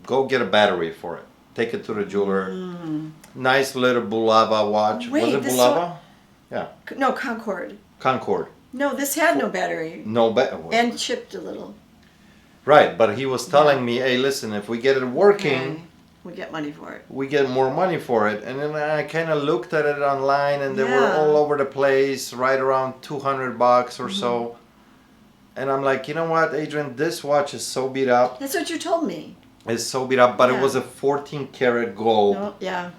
"Go get a battery for it. Take it to the jeweler." Nice little Bulava watch. Wait, was it this Bulava? Yeah. No, Concord. Concord. No, this had no battery. No battery. And chipped a little. Right, but he was telling me, "Hey, listen, if we get it working, Okay. we get money for it. we get more money for it. And then I kind of looked at it online, and they were Yeah. all over the place, right around $200 or so. And I'm like, you know what, Adrian, this watch is so beat up. That's what you told me. It's so beat up, but it Yeah. was a 14 karat gold. Oh, yeah.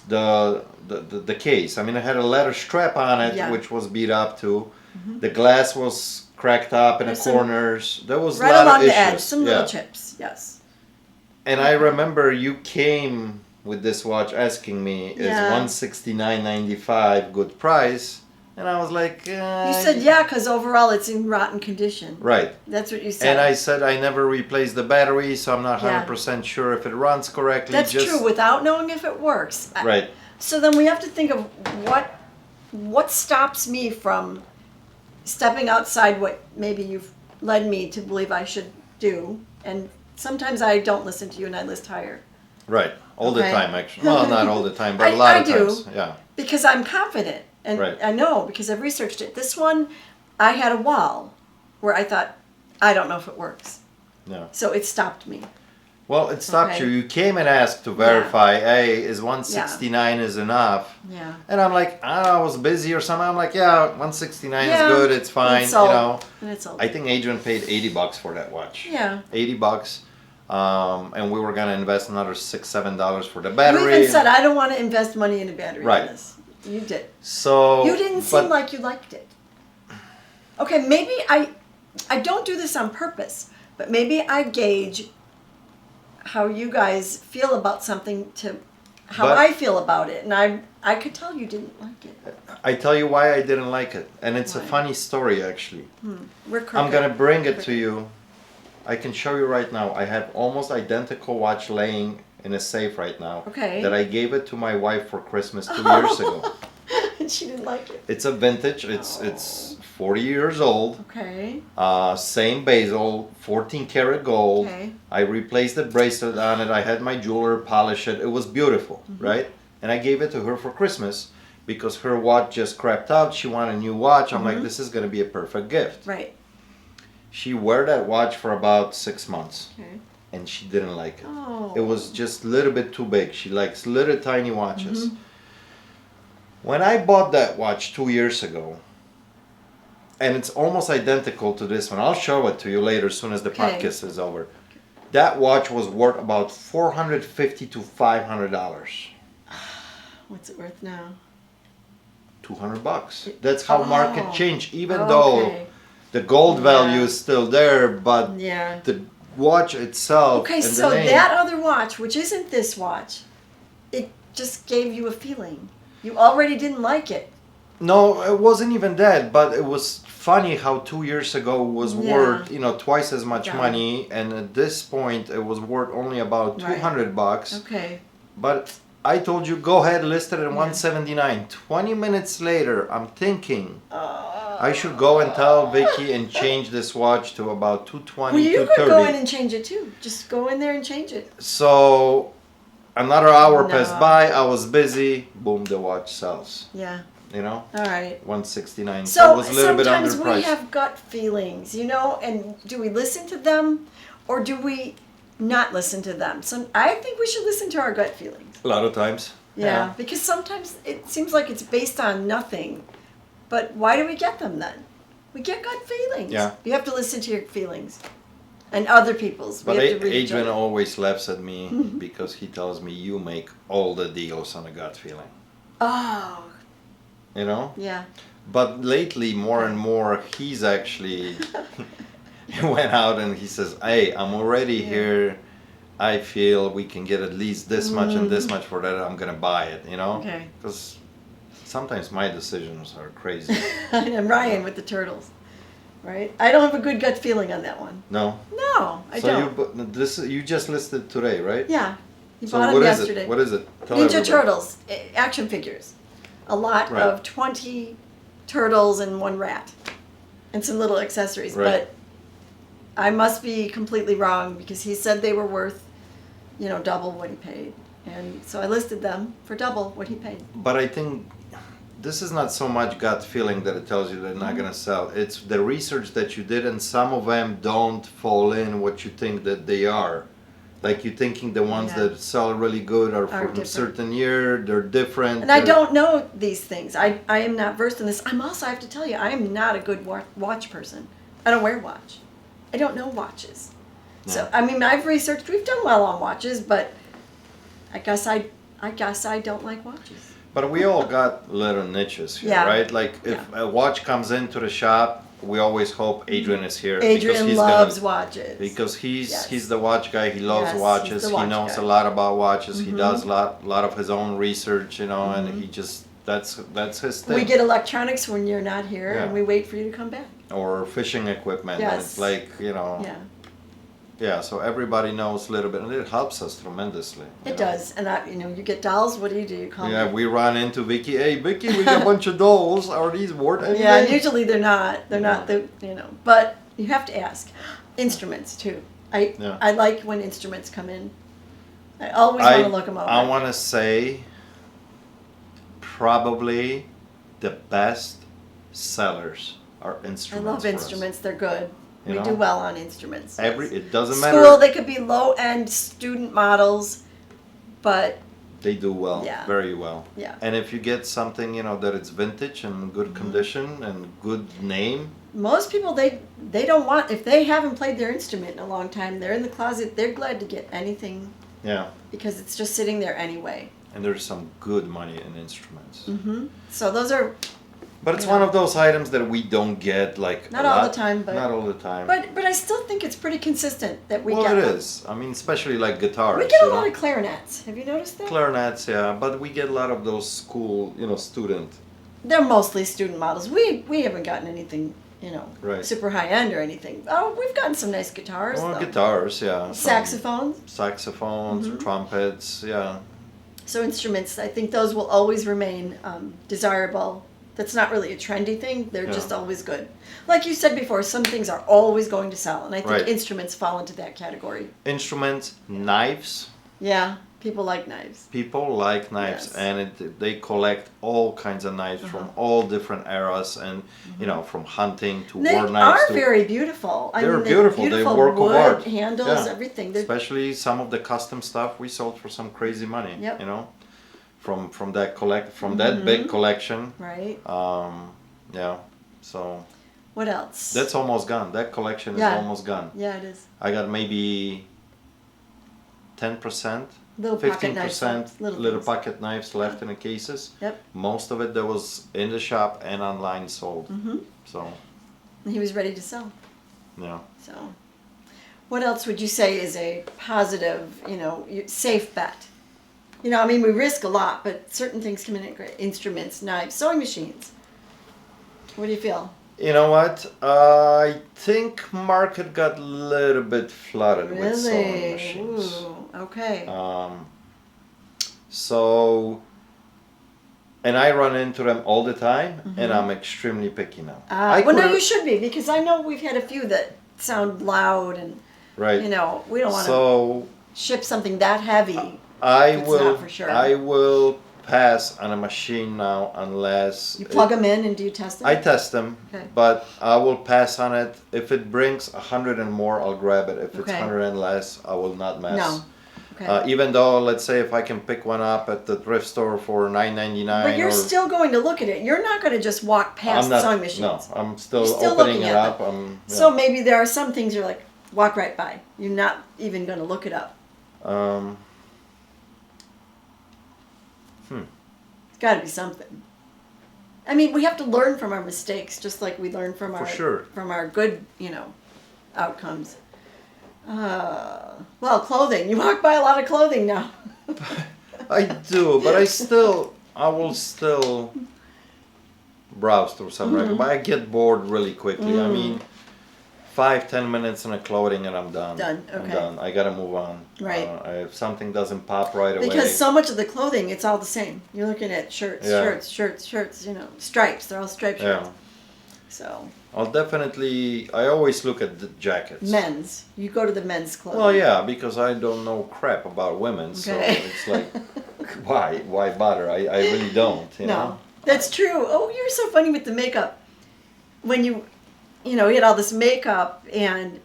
The case. I mean, it had a leather strap on it, Yeah. which was beat up too. The glass was cracked up in There's the some- corners. There was a Right lot along of the edge, issues. some Yeah. little chips. Yes. And I remember you came with this watch asking me, is Yeah. $169.95 good price? And I was like, You said yeah, because overall it's in rotten condition. Right. That's what you said. And I said I never replaced the battery, so I'm not Yeah. 100% sure if it runs correctly. That's Just, true. Without knowing if it works. Right. So then we have to think of what stops me from stepping outside what maybe you've led me to believe I should do. And sometimes I don't listen to you and I list higher Right. All the Okay. time, actually. Well, not all the time, but a I- lot I of do. times. Yeah. because I'm confident. And Right. I know because I've researched it. This one, I had a wall where I thought, I don't know if it works. No. So it stopped me. Well, it stopped Okay. you. You came and asked to verify, hey, is 169 is enough? Yeah. And I'm like, I was busy or something. I'm like, yeah, 169 Yeah. is good. It's fine. It's sold. You know, And it's all. I think Adrian paid $80 for that watch. Yeah. $80. And we were gonna invest another $6-7 for the You battery. even said, I don't want to invest money in a battery Right. in this. You did. So You didn't but- seem like you liked it. Okay, maybe I don't do this on purpose, but maybe I gauge how you guys feel about something to how But- I feel about it, and I could tell you didn't like it. I tell you why I didn't like it, and it's a Why? funny story actually. We're I'm crooked. gonna bring it to you. I can show you right now. I have almost identical watch laying in a safe right now. Okay. That I gave it to my wife for Christmas 2 years ago. And she didn't like it. It's a vintage. It's 40 years old. Okay. Same bezel, 14 karat gold. Okay. I replaced the bracelet on it. I had my jeweler polish it. It was beautiful, right? And I gave it to her for Christmas because her watch just crapped out. She wanted a new watch. I'm like, this is gonna be a perfect gift. Right. She wore that watch for about 6 months, Okay. and she didn't like it. Oh. It was just a little bit too big. She likes little tiny watches. When I bought that watch 2 years ago, and it's almost identical to this one. I'll show it to you later as soon as the Okay. podcast is over. That watch was worth about $450 to $500. What's it worth now? $200. That's how market Oh. changed. Even though Okay. the gold Yeah. value is still there, but Yeah. the watch itself. Okay, and so the name, that other watch, which isn't this watch, it just gave you a feeling. You already didn't like it. No, it wasn't even that, but it was funny how 2 years ago was Yeah. worth, twice as much Yeah. money, and at this point it was worth only about Right. $200. Okay. But I told you go ahead, list it at Yeah. 179. 20 minutes later, I'm thinking I should go and tell Vicky and change this watch to about 220, Well, you could 230. go in and change it too. Just go in there and change it. So another hour No. passed by. I was busy. Boom, the watch sells. Yeah. All right. 169. So, So it was a little bit sometimes we underpriced. have gut feelings, and do we listen to them or do we not listen to them? So I think we should listen to our gut feelings. A lot of times. Yeah, because sometimes it seems like it's based on nothing. But why do we get them then? We get gut feelings. Yeah. You have to listen to your feelings and other people's. But we have to read each Adrian other. always laughs at me because he tells me you make all the deals on a gut feeling. Oh, yeah. But lately, more and more, he's actually he went out and he says, "Hey, I'm already here. I feel we can get at least this much and this much for that. I'm gonna buy it." Okay. Because sometimes my decisions are crazy. And Ryan with the turtles, right? I don't have a good gut feeling on that one. No. No, I So don't. you just listed today, right? Yeah. He So bought them what is yesterday. it? What is it? Tell Ninja everybody. Turtles, action figures. A lot Right. of 20 turtles and one rat. And some little accessories. Right. But I must be completely wrong because he said they were worth, double what he paid. And so I listed them for double what he paid. But I think this is not so much gut feeling that it tells you they're not going to sell. It's the research that you did, and some of them don't fall in what you think that they are. Like you thinking the ones Yeah. that sell really good are from a different. certain year, they're different. And I they're- don't know these things. I am not versed in this. I have to tell you, I am not a good watch person. I don't wear a watch. I don't know watches. So, Yeah. I mean, I've researched, we've done well on watches, but I guess I don't like watches. But we all got little niches here, Yeah. right? Like if a watch comes into the shop, we always hope Adrian is here because Adrian he's loves gonna, watches. because he's Yes. he's the watch guy. He loves Yes, he's watches. the He watch knows guy. Mm-hmm. a lot about watches. He does a lot of his own research, you know, and he just that's his thing. We get electronics when you're not here, Yeah. and we wait for you to come back. Or fishing equipment. And Yes. it's like, you know. Yeah, Yeah, so everybody knows a little bit, and it helps us tremendously. you it know. does. And you get dolls. What do? You call Yeah, me? we run into Vicky. Hey, Vicky, we got a bunch of dolls. Are these worth anything? Yeah, and usually they're not. They're Yeah. not the But you have to ask. Instruments too. Yeah. I like when instruments come in. I always want to look them over. I want to say probably the best sellers are I instruments. love for us. instruments. They're good. You We know? do well on instruments. It doesn't School, matter. they could be low end student models, but They do well, Yeah. very well. yeah. And if you get something, you know, that it's vintage and good condition and good name, Most people they don't want, if they haven't played their instrument in a long time, they're in the closet, they're glad to get anything yeah. because it's just sitting there anyway. And there's some good money in instruments. So those are, But it's Yeah. one of those items that we don't get like Not a all lot. the time, but- not all the time. but I still think it's pretty consistent that we well, get it them. is. I mean, especially like guitars. We get a you know? lot of clarinets. Have you noticed that? Clarinets, yeah, but we get a lot of those school, you know, student. They're mostly student models. We haven't gotten anything, Right. super high end or anything. Oh, we've gotten some nice guitars Well, though. guitars, yeah. some Saxophones. Saxophones, Mm-hmm. trumpets, yeah. So instruments, I think those will always remain desirable. That's not really a trendy thing. They're Yeah. just always good. Like you said before, some things are always going to sell, and I think Right. instruments fall into that category. Instruments, knives. Yeah, people like knives. People like knives, Yes. and they collect all kinds of knives from all different eras, and you know, from hunting to They war knives. are to, very beautiful. They're beautiful. They work of wood art. handles, Yeah. everything. They're, Especially some of the custom stuff we sold for some crazy money. Yep. You know, from that big collection. right. Yeah. So What else? that's almost gone. That collection is Yeah. almost gone. Yeah, it is. I got maybe 10%, Little pocket 15% knives left, little things. pocket knives left in the cases. Yep. Most of it that was in the shop and online sold. Mm-hmm. So, And he was ready to sell. yeah. So, what else would you say is a positive, safe bet? I mean, we risk a lot, but certain things come in at great. Instruments, knives, sewing machines. What do you feel? You know what? I think market got a little bit flooded with sewing Really? machines. Ooh, okay. So, and I run into them all the time, and I'm extremely picky now. Well, no, you should be, because I know we've had a few that sound loud and, right. we don't want to So ship something that heavy. I It's will. not for sure. I will pass on a machine now unless You plug them in and do you test them? I test them, Okay. but I will pass on it. If it brings 100 and more, I'll grab it. If it's Okay. 100 and less, I will not mess. No. Okay. Even though, let's say, if I can pick one up at the thrift store for $9.99, But you're or still going to look at it. You're not going to just walk past I'm not. sewing machines. No, I'm still, You're still opening looking it at up. So maybe there are some things you're like, walk right by. You're not even going to look it up. It's got to be something. I mean, we have to learn from our mistakes, just like we learn from our good, outcomes. Well, clothing. You walk by a lot of clothing now. I do, but I will still browse through some record, but I get bored really quickly. I mean, 5-10 minutes in a clothing and I'm done. Done, I'm okay. done. I gotta move on. Right. If something doesn't pop right away. Because so much of the clothing, it's all the same. You're looking at shirts, Yeah. shirts, stripes. They're all striped shirts. Yeah. So, I always look at the jackets. men's. You go to the men's clothing. Well, yeah, because I don't know crap about women, so Okay. it's like, why bother? I really don't, you know? No, that's true. Oh, you're so funny with the makeup. When you had all this makeup and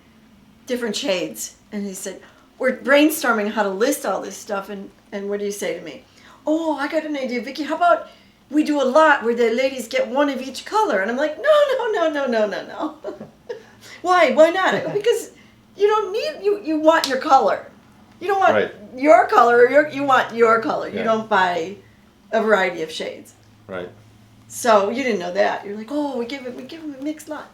different shades, and he said, we're brainstorming how to list all this stuff, and what do you say to me? Oh, I got an idea, Vicky. How about we do a lot where the ladies get one of each color? And I'm like, no. Why? Why not? I go, because you don't need, you want your color. You don't want Right. your color, you want your color. You Yeah. don't buy a variety of shades. Right. So you didn't know that. You're like, oh, we give them a mixed lot.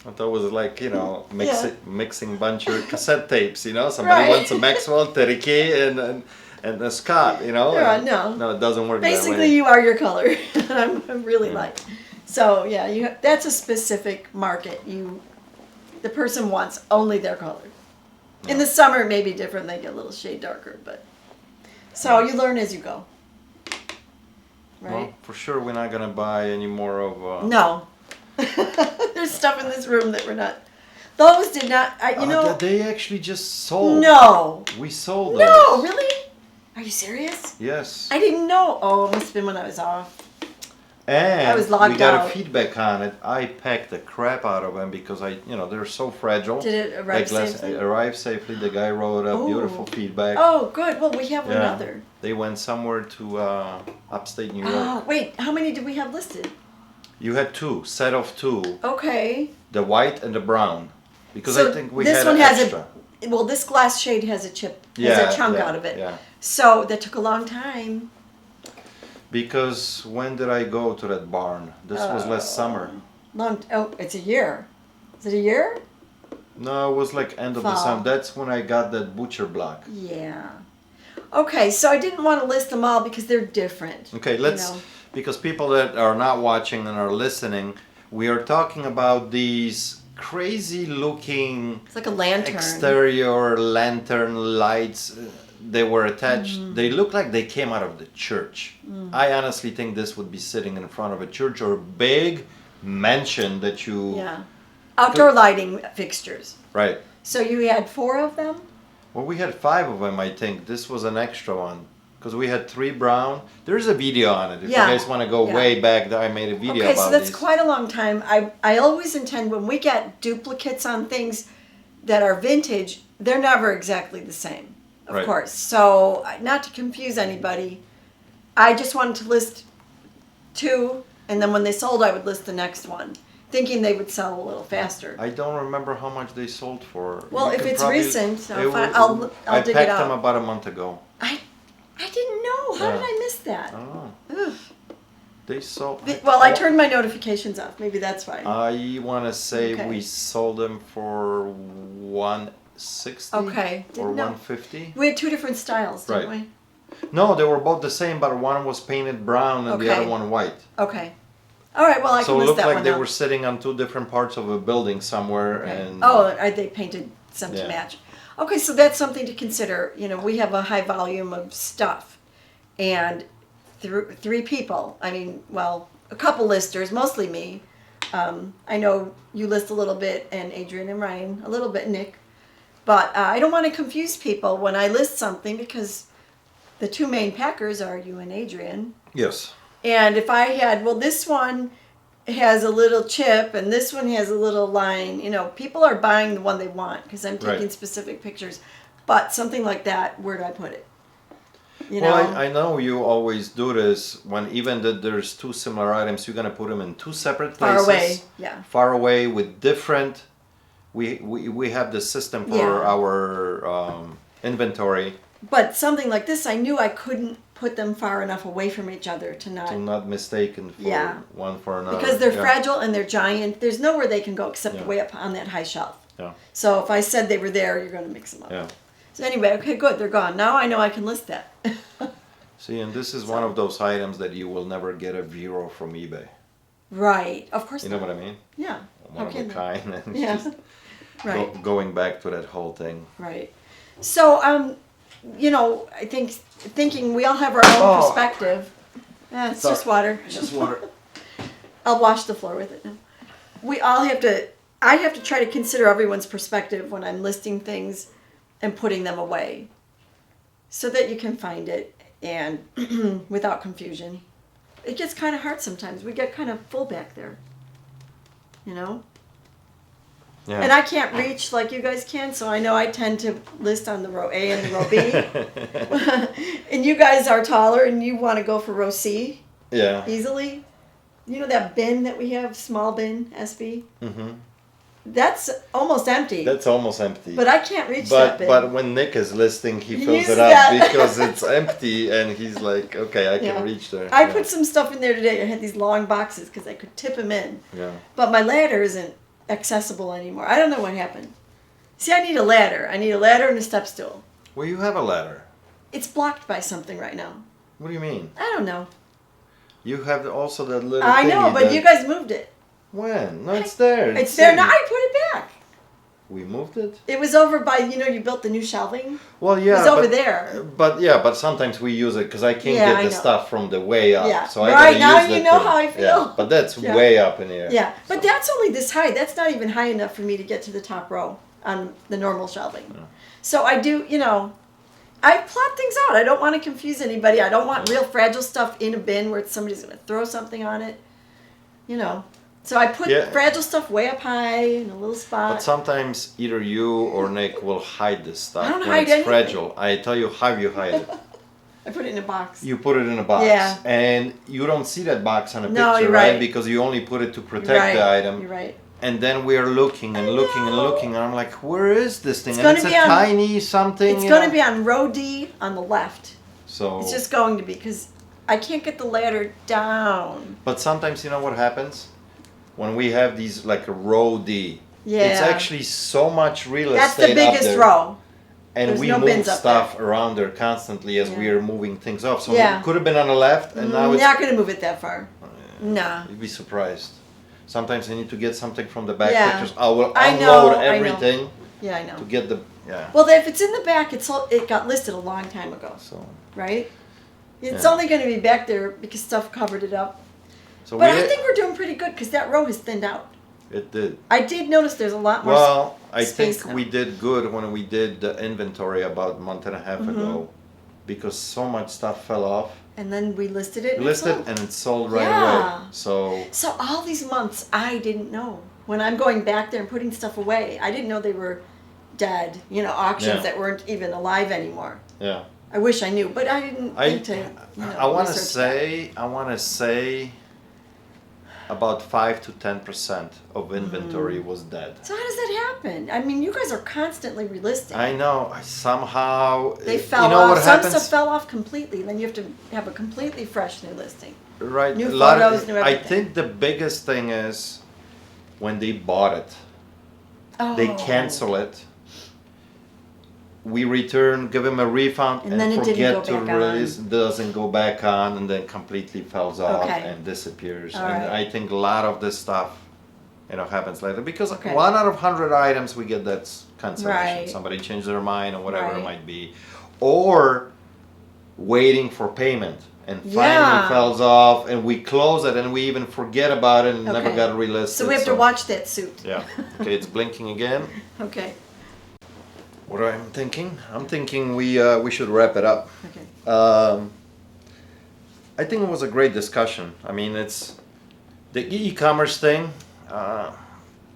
I thought it was like, Yeah. mixing bunch of cassette tapes, Somebody Right. wants a Maxwell, Terrique, and a Scott, Yeah, no. No, it doesn't work that Basically, way. you are your color. I'm really Yeah. like. So yeah, that's a specific market. The person wants only their color. In the summer, it may be different. They get a little shade darker, but so you learn as you go. Right? Well, for sure we're not going to buy any more of... No. There's stuff in this room that we're not. Those did not. They actually just sold. No. We sold No, those. really? Are you serious? Yes. I didn't know. Oh, it must have been when I was off. And I was locked we got out. a feedback on it. I packed the crap out of them because they're so fragile. Did it arrive That safely? It arrived safely. The guy wrote up Oh. beautiful feedback. Oh, good. Well, we have Yeah. another. They went somewhere to upstate New York. Oh, wait. How many did we have listed? You had two, set of two, Okay. the white and the brown. Because So I think we this had one an has extra. Well, this glass shade has a chip, has Yeah, a chunk yeah, out of it. yeah. So that took a long time. Because when did I go to that barn? This was last summer. It's a year. Is it a year? No, it was like end of Fall. the summer. That's when I got that butcher block. Yeah. Okay, so I didn't want to list them all because they're different. Okay, you let's, know. because people that are not watching and are listening, we are talking about these crazy looking It's like a lantern. exterior lantern lights. They were attached. Mm-hmm. They look like they came out of the church. I honestly think this would be sitting in front of a church or a big mansion that you... Yeah. Outdoor lighting fixtures. Right. So you had 4 of them? Well, we had 5 of them, I think. This was an extra one. Because we had 3 brown. There's a video on it. If Yeah. you guys want to go Yeah. way back, I made a video Okay, about so that's these. quite a long time. I always intend when we get duplicates on things that are vintage, they're never exactly the same, of Right. course. So not to confuse anybody, I just wanted to list 2, and then when they sold, I would list the next one, thinking they would sell a little faster. I don't remember how much they sold for. Well, You if can it's probably- recent, It I'll was- dig it I packed them out. about a month ago. I didn't know. How Yeah. did I miss that? I don't know. Ugh. They sold. Well, I turned my notifications off. Maybe that's why. I want to say Okay. we sold them for 160 Okay, or didn't know. 150. We had 2 different styles, didn't Right. No, they were both the same, but one was painted brown and the Okay. other one white. we? Okay. All right. Well, I So can it list looked that like one they down. were sitting on 2 different parts of a building somewhere, Okay. and Oh, are they painted some to Yeah. match? Okay, so that's something to consider. You know, we have a high volume of stuff, and 3 people. I mean, well, a couple listers, mostly me. I know you list a little bit, and Adrian and Ryan a little bit, Nick. But I don't want to confuse people when I list something because the 2 main packers are you and Adrian. yes, And if I had, well, this one has a little chip and this one has a little line, you know, people are buying the one they want because I'm taking Right. specific pictures. But something like that, where do I put it? You well, know? I know you always do this when even that there's 2 similar items, you're gonna put them in 2 separate Far places. away, yeah. Far away with different. We have the system for Yeah. our inventory But something like this, I knew I couldn't put them far enough away from each other to not, to not mistaken for Yeah. one for another. because they're Yeah. fragile and they're giant. There's nowhere they can go except Yeah. way up on that high shelf. Yeah, So if I said they were there, you're going to mix them up. yeah. So anyway, okay, good, they're gone. Now I know I can list that. See, and this is one of those items that you will never get a Vero from eBay. Right, of course You know not. what I mean? Yeah. One of Okay, a then. kind. And Yeah. just Right. going back to that whole thing. Right. So, you know, I think thinking we all have our own Oh. perspective. It's Sorry. just water. Just water. I'll wash the floor with it now. We all have to. I have to try to consider everyone's perspective when I'm listing things and putting them away, so that you can find it and without confusion. It gets kind of hard sometimes. We get kind of full back there. You know. Yeah. And I can't reach like you guys can, so I know I tend to list on the row A and the row B. And you guys are taller and you want to go for row C Yeah. easily. You know that bin that we have, small bin, SB? Mm-hmm. That's almost empty. That's almost empty. But I can't reach that bin. But when Nick is listing, he He fills uses it up that. because it's empty, and he's like, okay, I can reach there. I Yeah. put some stuff in there today. I had these long boxes because I could tip them in. Yeah. But my ladder isn't accessible anymore. I don't know what happened. See, I need a ladder. I need a ladder and a step stool. Well, you have a ladder. It's blocked by something right now. What do you mean? I don't know. You have also that little. I know, thingy but that- you guys moved it. When? No, it's there. It's there now. sitting. I put it back. We moved it. It was over by, you built the new shelving. Well, yeah. It was over but, there. But sometimes we use it because I can't Yeah, get I the know. stuff from the way up. Yeah. So I Right, gotta now use you the know thing. how I feel. Yeah, but that's Yeah. way up in the air. Yeah, but that's only this high. That's not even high enough for me to get to the top row on the normal shelving. Yeah. So I do, I plot things out. I don't want to confuse anybody. I don't want real fragile stuff in a bin where somebody's going to throw something on it. So I put Yeah. fragile stuff way up high in a little spot. But sometimes either you or Nick will hide this stuff I don't when hide it's anything. fragile. I tell you how you hide it. I put it in a box. You put it in a box, Yeah. and you don't see that box on a No, picture, you're right? right. Because you only put it to You're protect right. the item. You're right. And then we are looking and I looking and know. looking, and I'm like, where is this thing? It's And gonna it's a be on- tiny something. It's you going to know? be on row D on the left. So. It's just going to be because I can't get the ladder down. But sometimes you know what happens when we have these like a row D. Yeah. It's actually so much real That's estate the up biggest there, row. and There's we no move bins up stuff around there constantly as we Yeah. are moving things off. So Yeah. it could have been on the left, and now I'm it's. not going to move it that far. Nah. You'd be surprised. Sometimes I need to get something from the back Yeah. pictures. I will I unload know, I know. everything Yeah, I know. to get the Well, if it's in the back, it got listed a long time ago, So right? It's Yeah. only going to be back there because stuff covered it up. so But we I think we're doing pretty good because that row has thinned out. it did. I did notice there's a lot more. Well, I space think now. we did good when we did the inventory about a month and a half Mm-hmm. ago, because so much stuff fell off. And then we listed it. We and it listed sold. and it sold right Yeah. away. So So all these months, I didn't know. When I'm going back there and putting stuff away, I didn't know they were dead. Auctions Yeah. that weren't even alive anymore. yeah, I wish I knew, but I didn't think to. I want to research that. say about 5 to 10% of inventory was dead. So how does that happen? I mean, you guys are constantly relisting. I know. Somehow They fell you know off. what Some happens? stuff fell off completely. Then you have to have a completely fresh new listing. Right. New a lot photos, of, new I everything. think the biggest thing is when they bought it. They Oh. cancel it. We return, give them a refund, And then it didn't forget go to back release. Doesn't go back on, and then completely falls off Okay. and disappears. All and right. I think a lot of this stuff, happens later because Okay. 1 out of 100 items we get that's cancellation. Right. Somebody changed their mind or whatever it Right. might be, or waiting for payment. And finally Yeah. falls off, and we close it, and we even forget about it, and never Okay. got relisted. So we have to watch that suit. Yeah. Okay, it's blinking again. Okay. What I'm thinking? I'm thinking we should wrap it up. Okay. I think it was a great discussion. I mean, it's the e-commerce thing.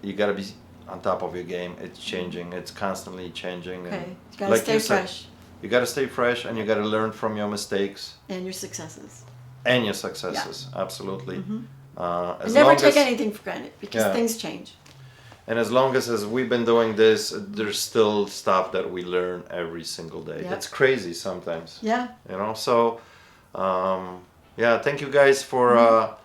You got to be on top of your game. It's changing. It's constantly changing. Okay. And You gotta stay fresh. You got to stay fresh, and you got to learn from your mistakes And your successes. and your successes. Absolutely. And As never long take as- anything for granted because Yeah. things change. And as long as we've been doing this, there's still stuff that we learn every single day. Yeah. It's crazy sometimes. Yeah. So yeah, thank you guys for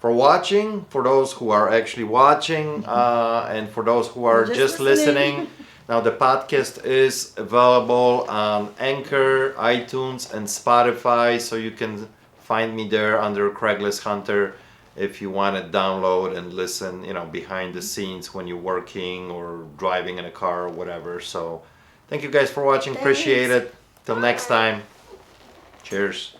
watching. For those who are actually watching, and for those who are Just just listening. listening. Now the podcast is available on Anchor, iTunes, and Spotify, so you can find me there under Craigslist Hunter if you want to download and listen, behind the scenes when you're working or driving in a car or whatever. So thank you guys for watching. Appreciate Thanks. it. Till next time. Cheers.